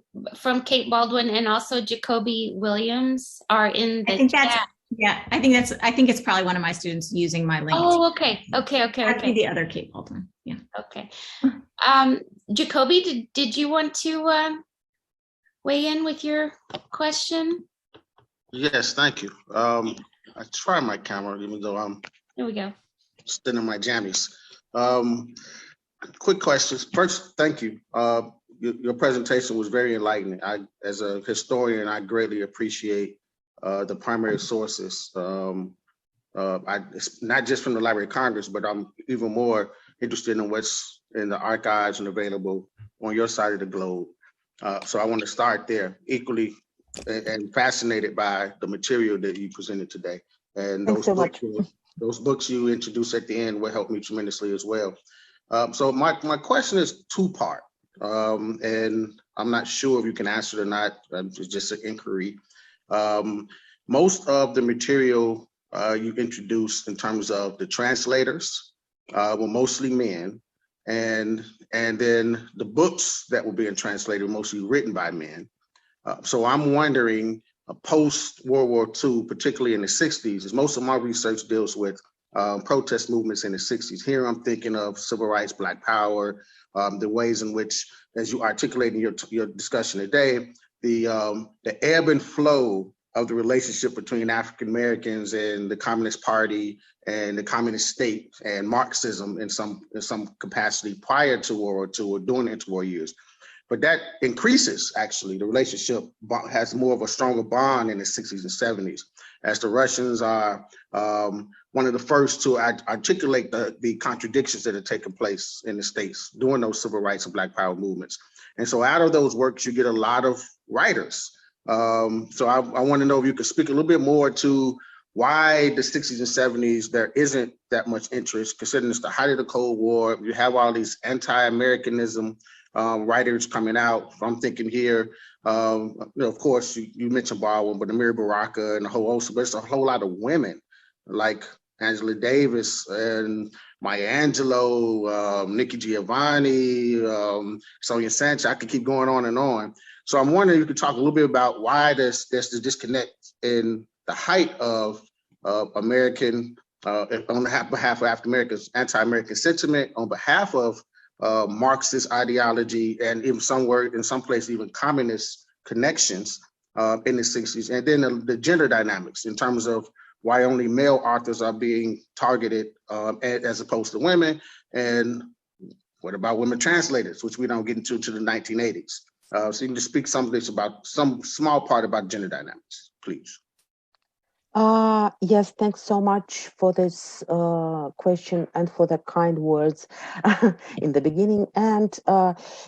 Kate Baldwin and also Jacoby Williams are in the chat. Yeah, I think it's probably one of my students using my link. Oh, okay. That'd be the other Kate Baldwin. Yeah. Okay. Jacoby, did you want to weigh in with your question? Yes, thank you. I try my camera, even though I'm There we go. still in my jammies. Quick questions. First, thank you. Your presentation was very enlightening. As a historian, I greatly appreciate the primary sources. It's not just from the Library of Congress, but I'm even more interested in what's in the archives and available on your side of the globe. So I want to start there. Equally and fascinated by the material that you presented today. And those books you introduced at the end will help me tremendously as well. So my question is two-part, and I'm not sure if you can answer it or not. It's just an inquiry. Most of the material you introduced in terms of the translators were mostly men, and then the books that were being translated were mostly written by men. So I'm wondering, post-World War II, particularly in the 60s, as most of my research deals with protest movements in the 60s. Here I'm thinking of civil rights, Black Power, the ways in which, as you articulate in your discussion today, the ebb and flow of the relationship between African Americans and the Communist Party and the Communist State and Marxism in some capacity prior to World War II or during the interwar years. But that increases, actually. The relationship has more of a stronger bond in the 60s and 70s, as the Russians are one of the first to articulate the contradictions that are taking place in the States during those civil rights and Black Power movements. And so out of those works, you get a lot of writers So I want to know if you could speak a little bit more to why the 60s and 70s there isn't that much interest, considering it's the height of the Cold War. You have all these anti-Americanism writers coming out. I'm thinking here, of course, you mentioned Baldwin, but Amiri Baraka and the whole host, but it's a whole lot of women like Angela Davis and Maya Angelou, Nikki Giovanni, Sonia Sanchez. I could keep going on and on. So I'm wondering if you could talk a little bit about why there's the disconnect in the height of American, on behalf of African Americans, anti-American sentiment, on behalf of Marxist ideology, and in some places even communist connections in the 60s, and then the gender dynamics in terms of why only male authors are being targeted as opposed to women, and what about women translators, which we don't get into to the 1980s. So you can just speak some small part about gender dynamics, please. Yes, thanks so much for this question and for the kind words in the beginning. And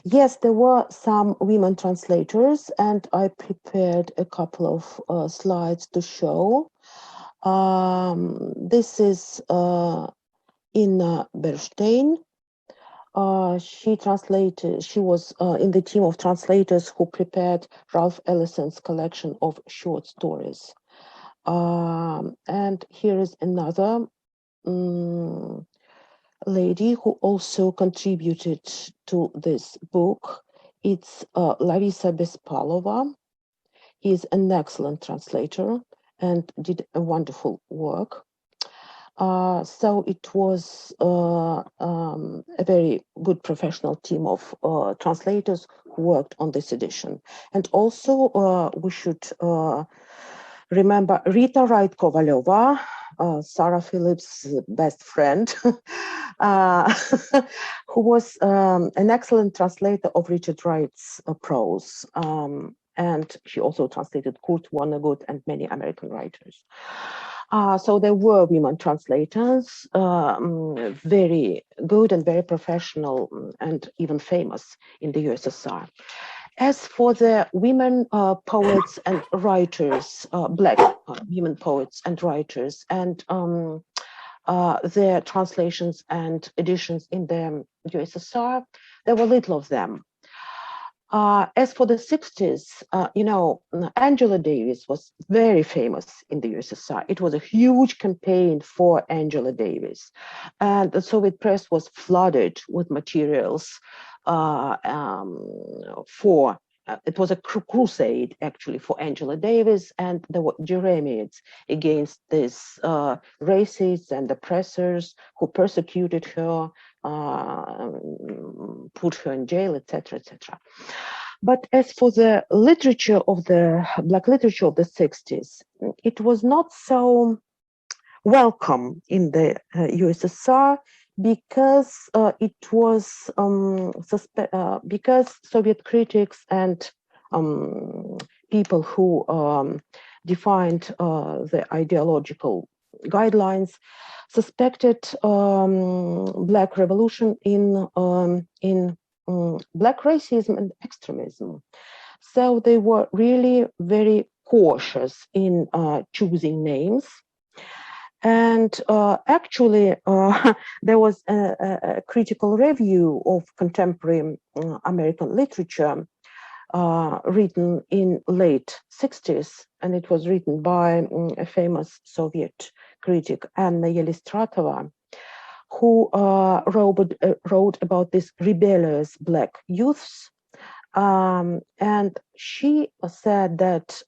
yes, there were some women translators, and I prepared a couple of slides to show. This is Inna Bernstein. She was in the team of translators who prepared Ralph Ellison's collection of short stories. And here is another lady who also contributed to this book. It's Larisa Bespalova. He's an excellent translator and did a wonderful work. So it was a very good professional team of translators who worked on this edition. And also we should remember Rita Wright-Kovaleva, Sarah Phillips' best friend, who was an excellent translator of Richard Wright's prose. And she also translated Kurt Vonnegut and many American writers. So there were women translators, very good and very professional and even famous in the USSR. As for the women poets and writers, Black women poets and writers, and their translations and editions in the USSR, there were little of them. As for the 60s, Angela Davis was very famous in the USSR. It was a huge campaign for Angela Davis. And the Soviet press was flooded with materials it was a crusade actually for Angela Davis, and there were jeremiads against these racists and oppressors who persecuted her, put her in jail, etc., etc. But as for the literature of the Black literature of the 60s, it was not so welcome in the USSR because it was because Soviet critics and people who defined the ideological guidelines suspected Black revolution in Black racism and extremism. So they were really very cautious in choosing names. And actually, there was a critical review of contemporary American literature written in late 60s, and it was written by a famous Soviet critic, Anna Yelistratova, who wrote about these rebellious Black youths. And she said that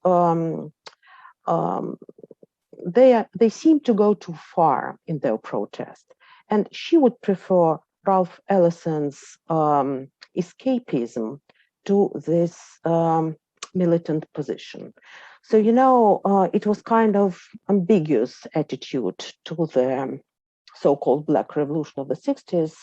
they seem to go too far in their protest, and she would prefer Ralph Ellison's escapism to this militant position. So, it was kind of ambiguous attitude to the so-called Black Revolution of the 60s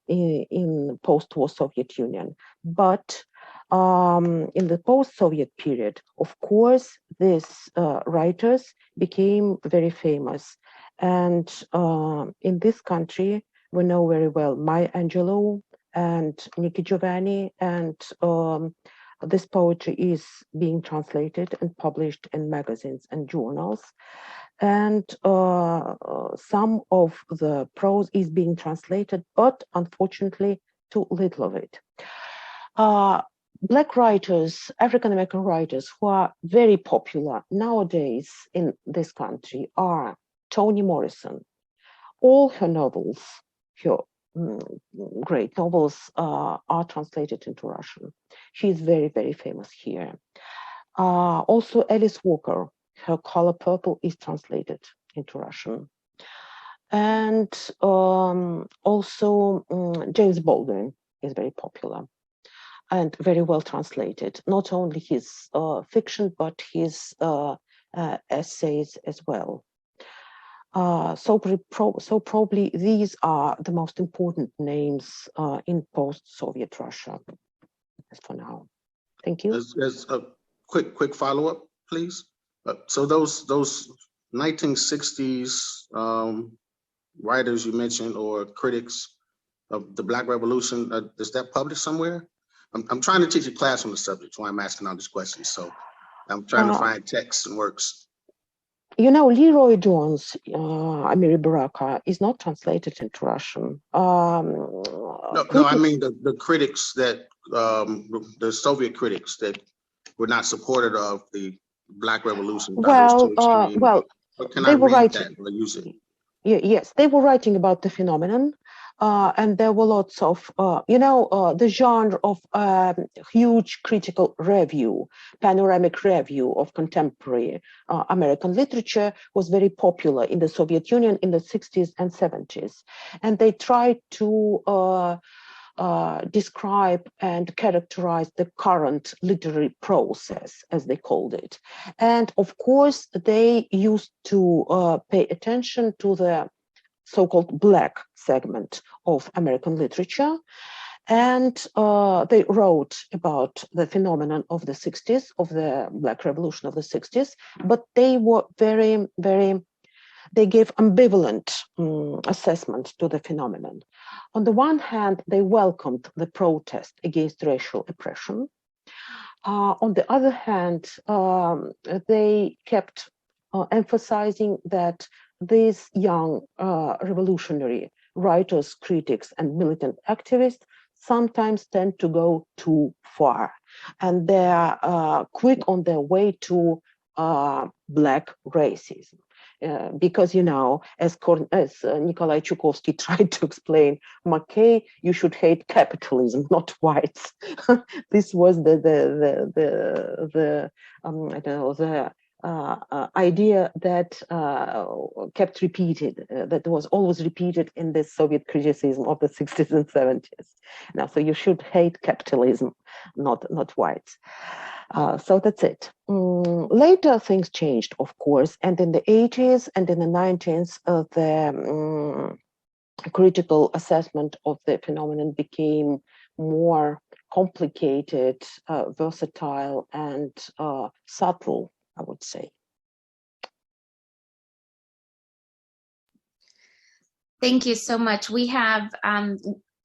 in post-war Soviet Union. But in the post-Soviet period, of course, these writers became very famous. And in this country, we know very well Maya Angelou and Nikki Giovanni and This poetry is being translated and published in magazines and journals. And some of the prose is being translated, but unfortunately, too little of it. Black writers, African-American writers who are very popular nowadays in this country are Toni Morrison. All her novels, her great novels, are translated into Russian. She is very, very famous here. Also, Alice Walker, her Color Purple is translated into Russian. And also James Baldwin is very popular and very well translated. Not only his fiction, but his essays as well. So probably these are the most important names in post-Soviet Russia, as for now. Thank you. As a quick follow-up, please. So those 1960s writers you mentioned, or critics of the Black Revolution, is that published somewhere? I'm trying to teach a class on the subject, so I'm asking all these questions. So I'm trying to find texts and works. You know, Leroy Jones, Amiri Baraka, is not translated into Russian. No, I mean the critics that, the Soviet critics that were not supportive of the Black Revolution. Well, they were writing. Yes, they were writing about the phenomenon. And there were lots of, the genre of huge critical review, panoramic review of contemporary American literature was very popular in the Soviet Union in the 60s and 70s. And they tried to describe and characterize the current literary process, as they called it. And of course, they used to pay attention to the so-called Black segment of American literature. And they wrote about the phenomenon of the 60s, of the Black Revolution of the 60s, but they were they gave ambivalent assessment to the phenomenon. On the one hand, they welcomed the protest against racial oppression. On the other hand, they kept emphasizing that these young revolutionary writers, critics, and militant activists sometimes tend to go too far, and they are quick on their way to Black racism. Because, as Nikolay Chukovsky tried to explain, McKay, you should hate capitalism, not whites. This was the idea that kept repeated, that was always repeated in the Soviet criticism of the 60s and 70s. Now, so you should hate capitalism, not whites. So that's it. Later, things changed, of course, and in the 80s and in the 90s, the critical assessment of the phenomenon became more complicated, versatile, and subtle, I would say. Thank you so much. We have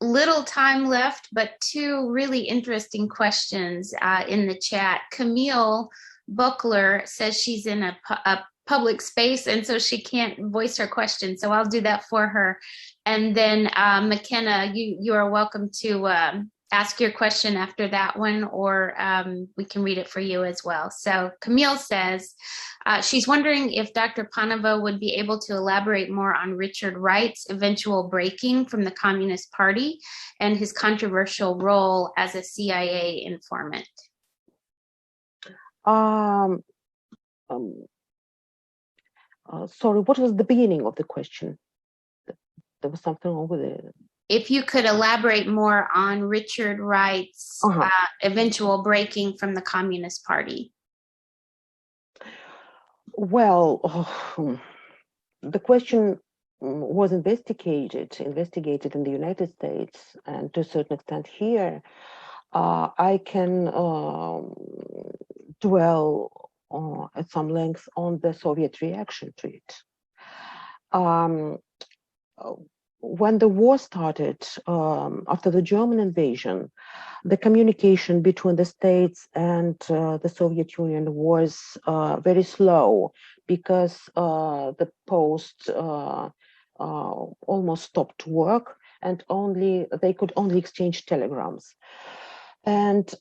little time left, but two really interesting questions in the chat. Camille Buckler says she's in a public space, and so she can't voice her question. So I'll do that for her. And then McKenna, you are welcome to ask your question after that one, or we can read it for you as well. So Camille says, she's wondering if Dr. Panova would be able to elaborate more on Richard Wright's eventual breaking from the Communist Party and his controversial role as a CIA informant. Sorry, what was the beginning of the question? There was something wrong with it. If you could elaborate more on Richard Wright's eventual breaking from the Communist Party. Well, the question was investigated in the United States, and to a certain extent here. I can dwell at some length on the Soviet reaction to it. when the war started, after the German invasion, the communication between the states and the Soviet Union was very slow, because the post almost stopped work, and they could only exchange telegrams. And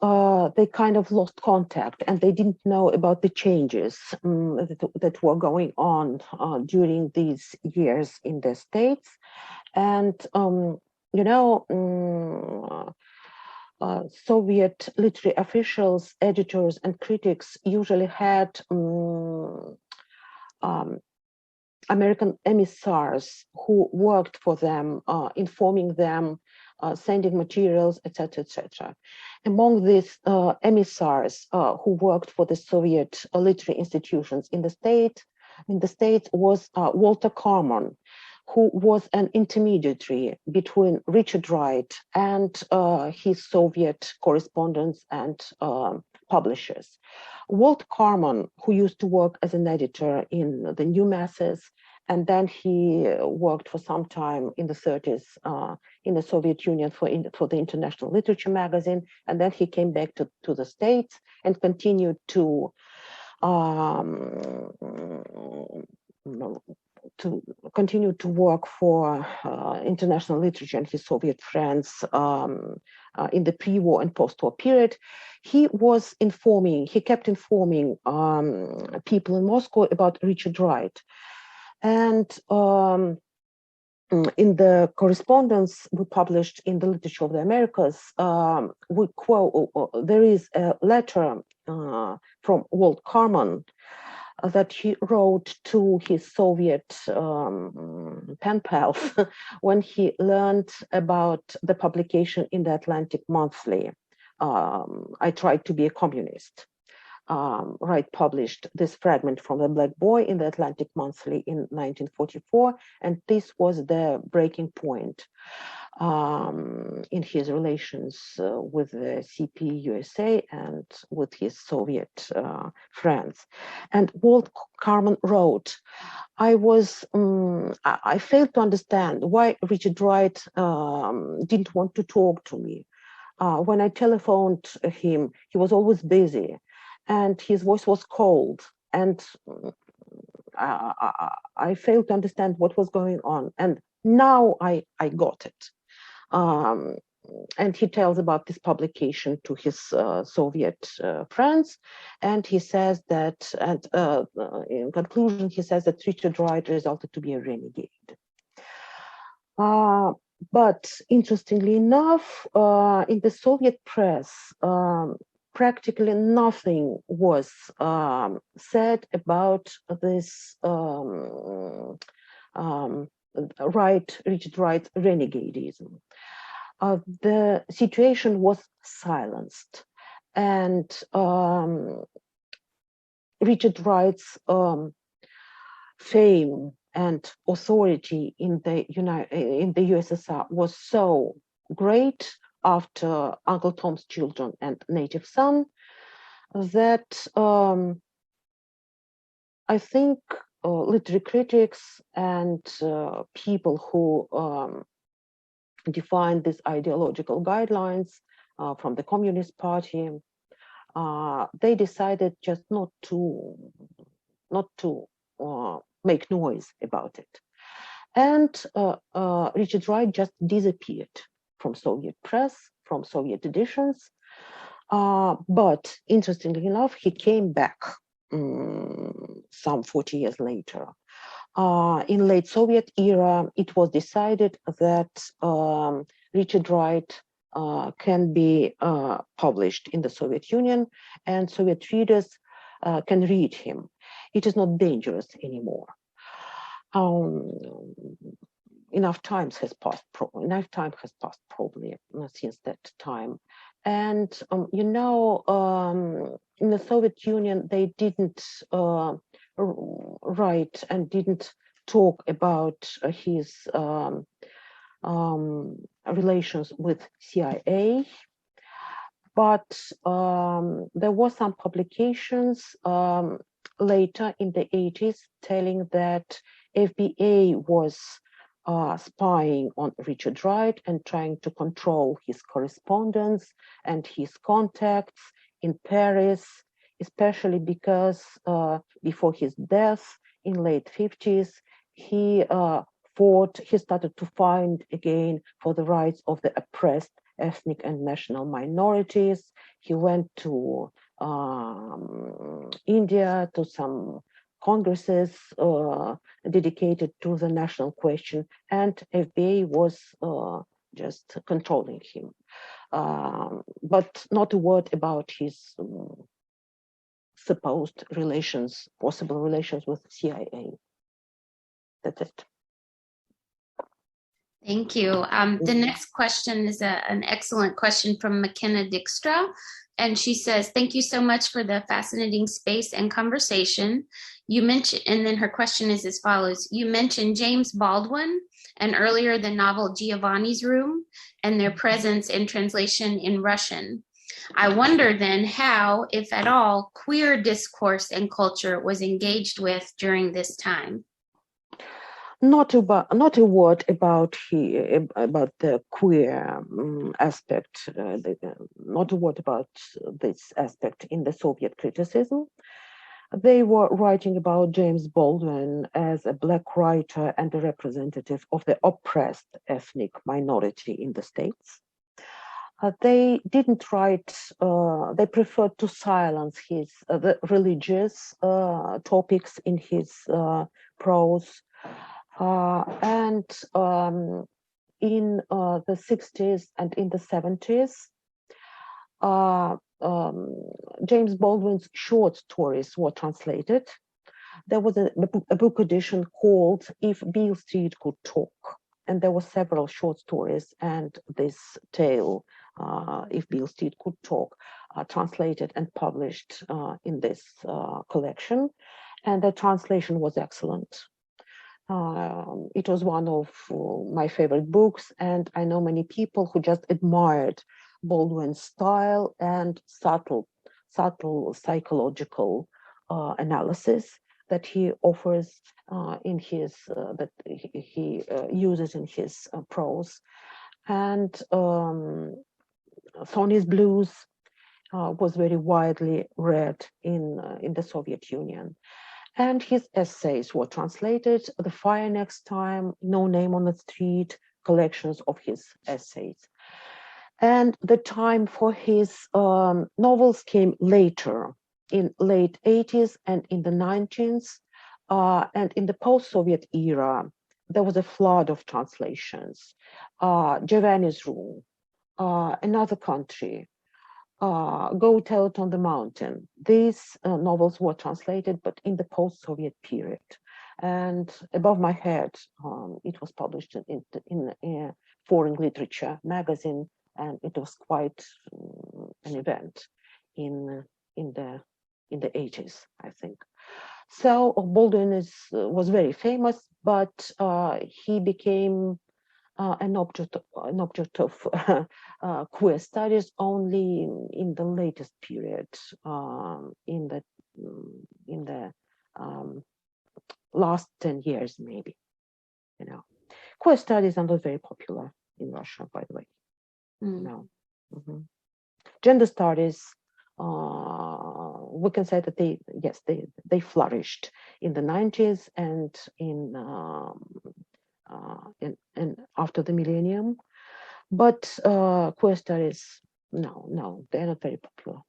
they kind of lost contact, and they didn't know about the changes that were going on during these years in the States. And, Soviet literary officials, editors, and critics usually had American emissaries who worked for them, informing them, sending materials, etc., etc. Among these emissaries who worked for the Soviet literary institutions in the States was Walter Carman, who was an intermediary between Richard Wright and his Soviet correspondents and publishers. Walt Carman, who used to work as an editor in the New Masses, and then he worked for some time in the 30s in the Soviet Union for the International Literature magazine, and then he came back to the States and continued to work for international literature and his Soviet friends in the pre-war and post-war period. He kept informing people in Moscow about Richard Wright. And in the correspondence we published in the Literature of the Americas, there is a letter from Walt Carman that he wrote to his Soviet pen pals when he learned about the publication in the Atlantic Monthly, I Tried to Be a Communist. Wright published this fragment from The Black Boy in the Atlantic Monthly in 1944, and this was the breaking point in his relations with the CP USA and with his Soviet friends. And Walt Carman wrote, I failed to understand why Richard Wright didn't want to talk to me. When I telephoned him, he was always busy, and his voice was cold, and I failed to understand what was going on. And now I got it. And he tells about this publication to his Soviet friends, and he says that, and in conclusion, he says that Richard Wright resulted to be a renegade. But interestingly enough, in the Soviet press, practically nothing was said about this Richard Wright's renegadism. The situation was silenced, and Richard Wright's fame and authority in the USSR was so great after Uncle Tom's Children and Native Son that I think literary critics and people who defined these ideological guidelines from the Communist Party, they decided just not to make noise about it. And Richard Wright just disappeared from Soviet press, from Soviet editions. But interestingly enough, he came back some 40 years later. In late Soviet era, it was decided that Richard Wright can be published in the Soviet Union, and Soviet readers can read him. It is not dangerous anymore. Enough time has passed probably since that time. And in the Soviet Union, they didn't write and didn't talk about his relations with CIA, but there were some publications later in the 80s telling that FBA was spying on Richard Wright and trying to control his correspondence and his contacts in Paris, especially because before his death in late 50s, he started to fight again for the rights of the oppressed ethnic and national minorities. He went to India, to some congresses dedicated to the national question, and FBA was just controlling him. But not a word about his supposed relations, possible relations with CIA. That's it. Thank you. The next question is an excellent question from McKenna Dijkstra. And she says, thank you so much for the fascinating space and conversation. You mentioned, and then her question is as follows. You mentioned James Baldwin and earlier the novel Giovanni's Room and their presence in translation in Russian. I wonder then how, if at all, queer discourse and culture was engaged with during this time. Not a word about the queer aspect, not a word about this aspect in the Soviet criticism. They were writing about James Baldwin as a Black writer and a representative of the oppressed ethnic minority in the States. They didn't write, they preferred to silence the religious topics in his prose. And in the 60s and in the 70s, James Baldwin's short stories were translated. There was a book edition called If Beale Street Could Talk, and there were several short stories, and this tale, If Beale Street Could Talk, translated and published in this collection, and the translation was excellent. It was one of my favorite books, and I know many people who just admired Baldwin's style and subtle psychological analysis that he offers in his that he uses in his prose. And Sonny's Blues was very widely read in the Soviet Union. And his essays were translated. The Fire Next Time, No Name on the Street, collections of his essays. And the time for his novels came later, in late 80s and in the 90s. And in the post-Soviet era, there was a flood of translations. Giovanni's Room, Another Country, Go Tell It on the Mountain. These novels were translated, but in the post-Soviet period. And above my head, it was published in a foreign literature magazine, and it was quite an event in the 80s, I think. So Baldwin was very famous, but he became an object of queer studies only in the latest period, in the last 10 years, maybe. You know, queer studies are not very popular in Russia, by the way. No. Gender studies, we can say that they flourished in the 90s and in after the millennium, but queer studies, no, they're not very popular.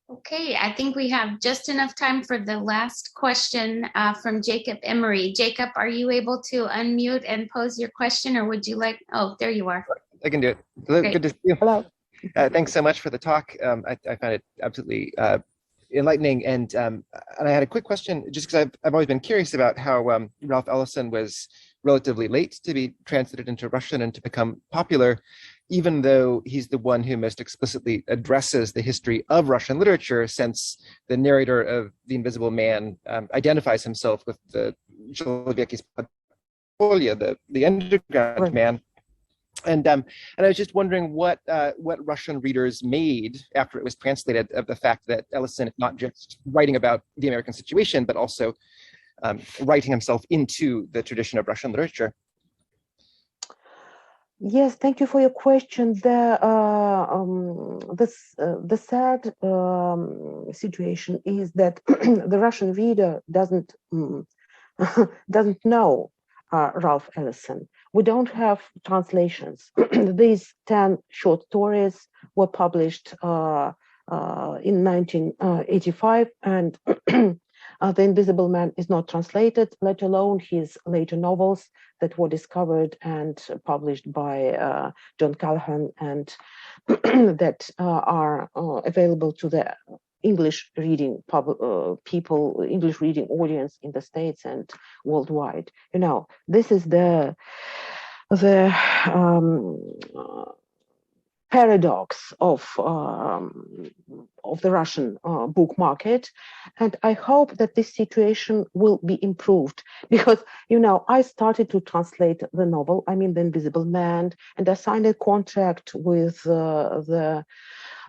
Okay, I think we have just enough time for the last question from Jacob Emery. Jacob, are you able to unmute and pose your question, or would you like? Oh, there you are. I can do it. Hello, Great. good to see you. Hello. Thanks so much for the talk. I found it absolutely enlightening, and I had a quick question, just because I've always been curious about how Ralph Ellison was relatively late to be translated into Russian and to become popular, even though he's the one who most explicitly addresses the history of Russian literature, since the narrator of The Invisible Man identifies himself with the Человеки Podpolya, the underground man. And I was just wondering what Russian readers made after it was translated of the fact that Ellison is not just writing about the American situation, but also writing himself into the tradition of Russian literature? Yes, thank you for your question. The sad situation is that the Russian reader doesn't know Ralph Ellison. We don't have translations. These 10 short stories were published in 1985, and The Invisible Man is not translated, let alone his later novels that were discovered and published by John Callahan, and that are available to the English reading people, English reading audience in the States and worldwide. You know, this is the paradox of the Russian book market, and I hope that this situation will be improved, because, you know, I started to translate the novel, I mean The Invisible Man, and I signed a contract with the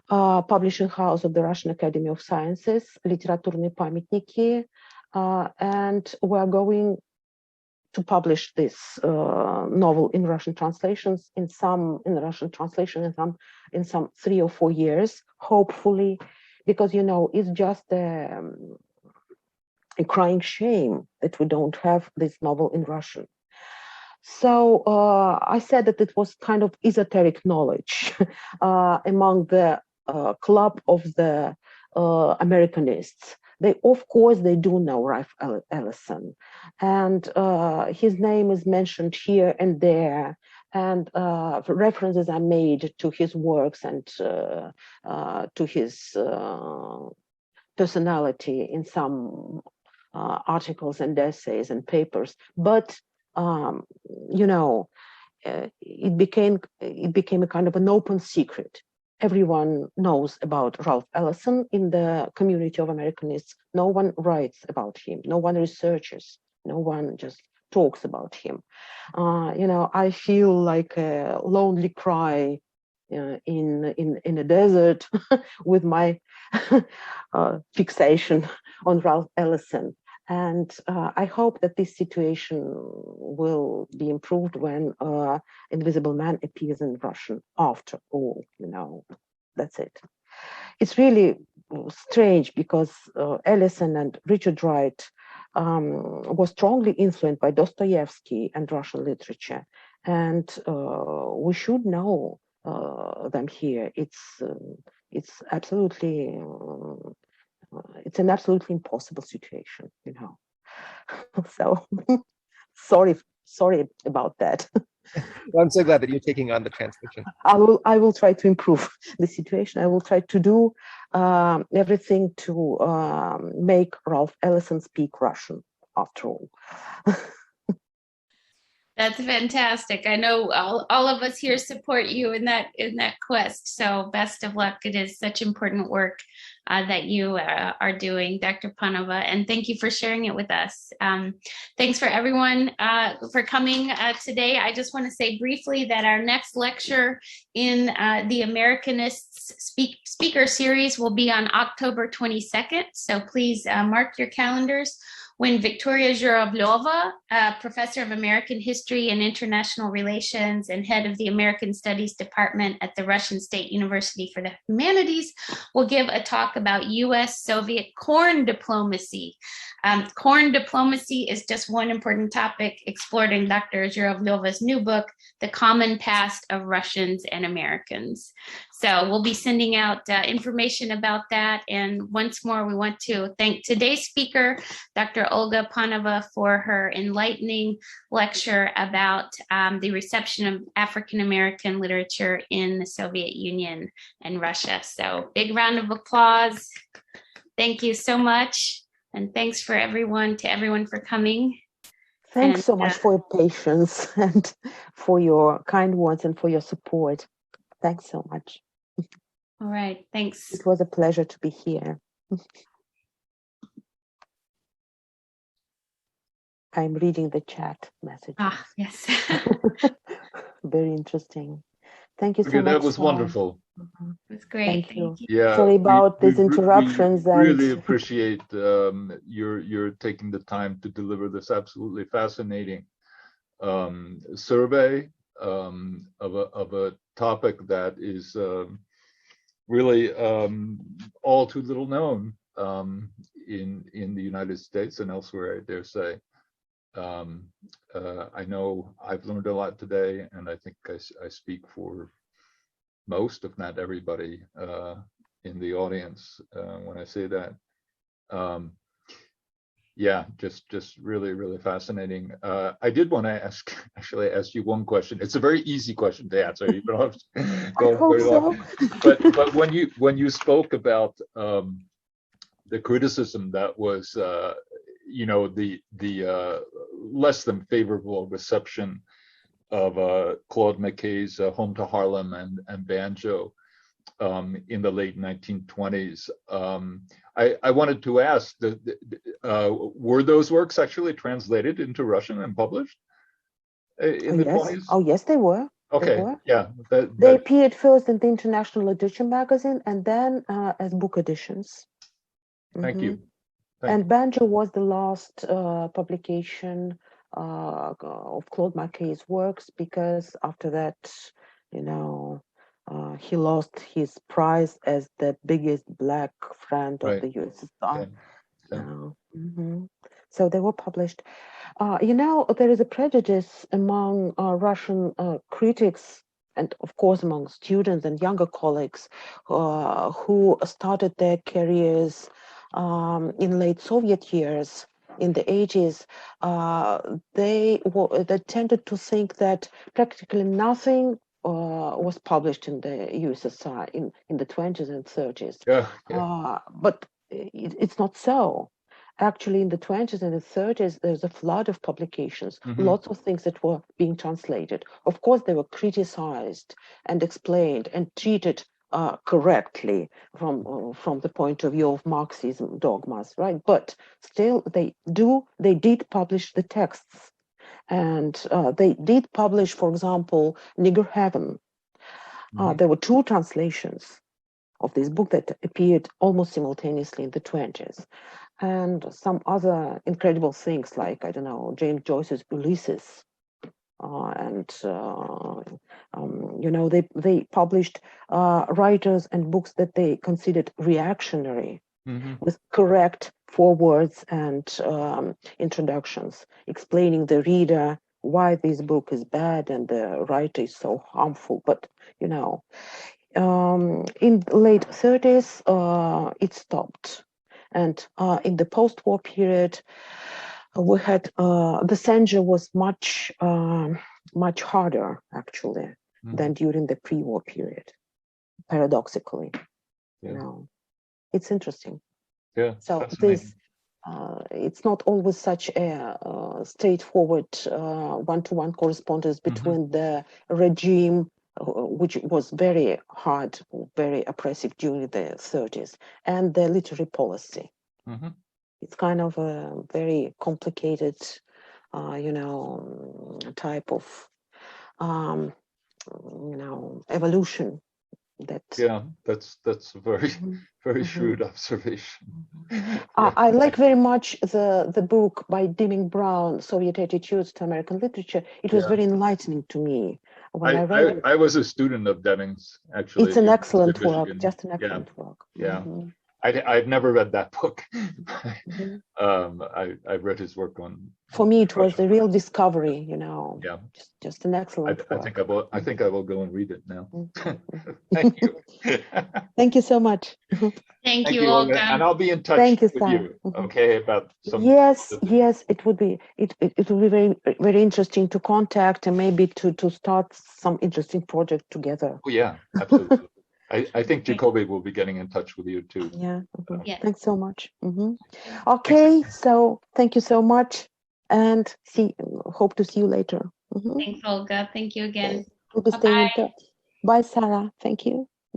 publishing house of the Russian Academy of Sciences, Литературные памятники, and we're going to publish this novel in Russian translations, in Russian translation in some 3 or 4 years, hopefully, because, you know, it's just a crying shame that we don't have this novel in Russian. So I said that it was kind of esoteric knowledge among the club of the Americanists. Of course, they do know Ralph Ellison, and his name is mentioned here and there, and references are made to his works and to his personality in some articles and essays and papers. But you know, it became a kind of an open secret. Everyone knows about Ralph Ellison in the community of Americanists. No one writes about him. No one researches. No one just talks about him. You know, I feel like a lonely cry in a desert with my fixation on Ralph Ellison. And I hope that this situation will be improved when Invisible Man appears in Russian after all, you know, that's it. It's really strange because Ellison and Richard Wright were strongly influenced by Dostoevsky and Russian literature. And we should know them here. It's absolutely... it's an absolutely impossible situation, you know. So sorry about that. Well, I'm so glad that you're taking on the translation. I will try to improve the situation. I will try to do everything to make Ralph Ellison speak Russian after all. That's fantastic. I know all of us here support you in that quest. So best of luck. It is such important work that you are doing, Dr. Panova, and thank you for sharing it with us. Thanks for everyone for coming today. I just want to say briefly that our next lecture in the Americanists speaker series will be on October 22nd. So please mark your calendars, when Victoria Zhuravleva, professor of American history and international relations and head of the American Studies Department at the Russian State University for the Humanities, will give a talk about US-Soviet corn diplomacy. Corn diplomacy is just one important topic explored in Dr. Zhuravleva's new book, The Common Past of Russians and Americans. So we'll be sending out information about that. And once more, we want to thank today's speaker, Dr. Olga Panova, for her enlightening lecture about the reception of African-American literature in the Soviet Union and Russia. So big round of applause. Thank you so much. And thanks for everyone for coming. Thanks so much for your patience and for your kind words and for your support. Thanks so much. All right, thanks. It was a pleasure to be here. I'm reading the chat messages. Ah, yes. Very interesting. Thank you so Okay, much. that was wonderful. It was great. Thank you. Yeah, Sorry about these we interruptions. really And appreciate your taking the time to deliver this absolutely fascinating survey of a topic that is really all too little known in the United States and elsewhere, I dare say. I know I've learned a lot today, and I think I speak for most, if not everybody, in the audience when I say that. Yeah, just really fascinating. I did want to actually ask you one question. It's a very easy question to answer. You don't have to go very long. But when you spoke about the criticism that was, you know, the less than favorable reception of Claude McKay's Home to Harlem and Banjo in the late 1920s. I wanted to ask, were those works actually translated into Russian and published in the 20s? Oh, yes, they were. Okay, They were. yeah. They appeared first in the International Literature magazine and then as book editions. Thank you. And Banjo was the last publication of Claude McKay's works, because after that, you know, he lost his prize as the biggest black friend of the USSR. So they were published. You know, there is a prejudice among Russian critics, and of course among students and younger colleagues who started their careers in late Soviet years, in the 80s. They tended to think that practically nothing was published in the USSR in the 20s and 30s. But it's not so. Actually, in the 20s and the 30s, there's a flood of publications, lots of things that were being translated. Of course, they were criticized and explained and treated correctly from the point of view of Marxism dogmas, right? But still, they did publish the texts. And they did publish, for example, Nigger Heaven. There were two translations of this book that appeared almost simultaneously in the 20s. And some other incredible things like, I don't know, James Joyce's Ulysses. You know, they published writers and books that they considered reactionary, with correct forewords and introductions, explaining the reader why this book is bad and the writer is so harmful. But, you know, in the late 30s, it stopped. And in the post-war period, we had the censure was much harder, actually, than during the pre-war period, paradoxically. You know, it's interesting. So this, it's not always such a straightforward one-to-one correspondence between the regime, which was very hard, very oppressive during the 30s, and the literary policy. It's kind of a very complicated, you know, type of, you know, evolution. That's a very shrewd observation. I like very much the book by Deming Brown, Soviet Attitudes to American Literature. It was very enlightening to me when I read it. I was a student of Deming's, actually. It's an excellent work, just an excellent work. I've never read that book. I've read his work on. For me, it was a real discovery. You know, just an excellent work. I think I will go and read it now. Thank you. Thank you so much. Thank you, Olga. And I'll be in touch with you. Okay, about some. Yes, it would be. It would be very interesting to contact and maybe to start some interesting project together. Oh yeah, absolutely. I think Jacoby will be getting in touch with you too. Thanks so much. Okay, so thank you so much, and hope to see you later. Thanks, Olga. Thank you again. We'll be staying in touch. Bye, Sarah. Thank you.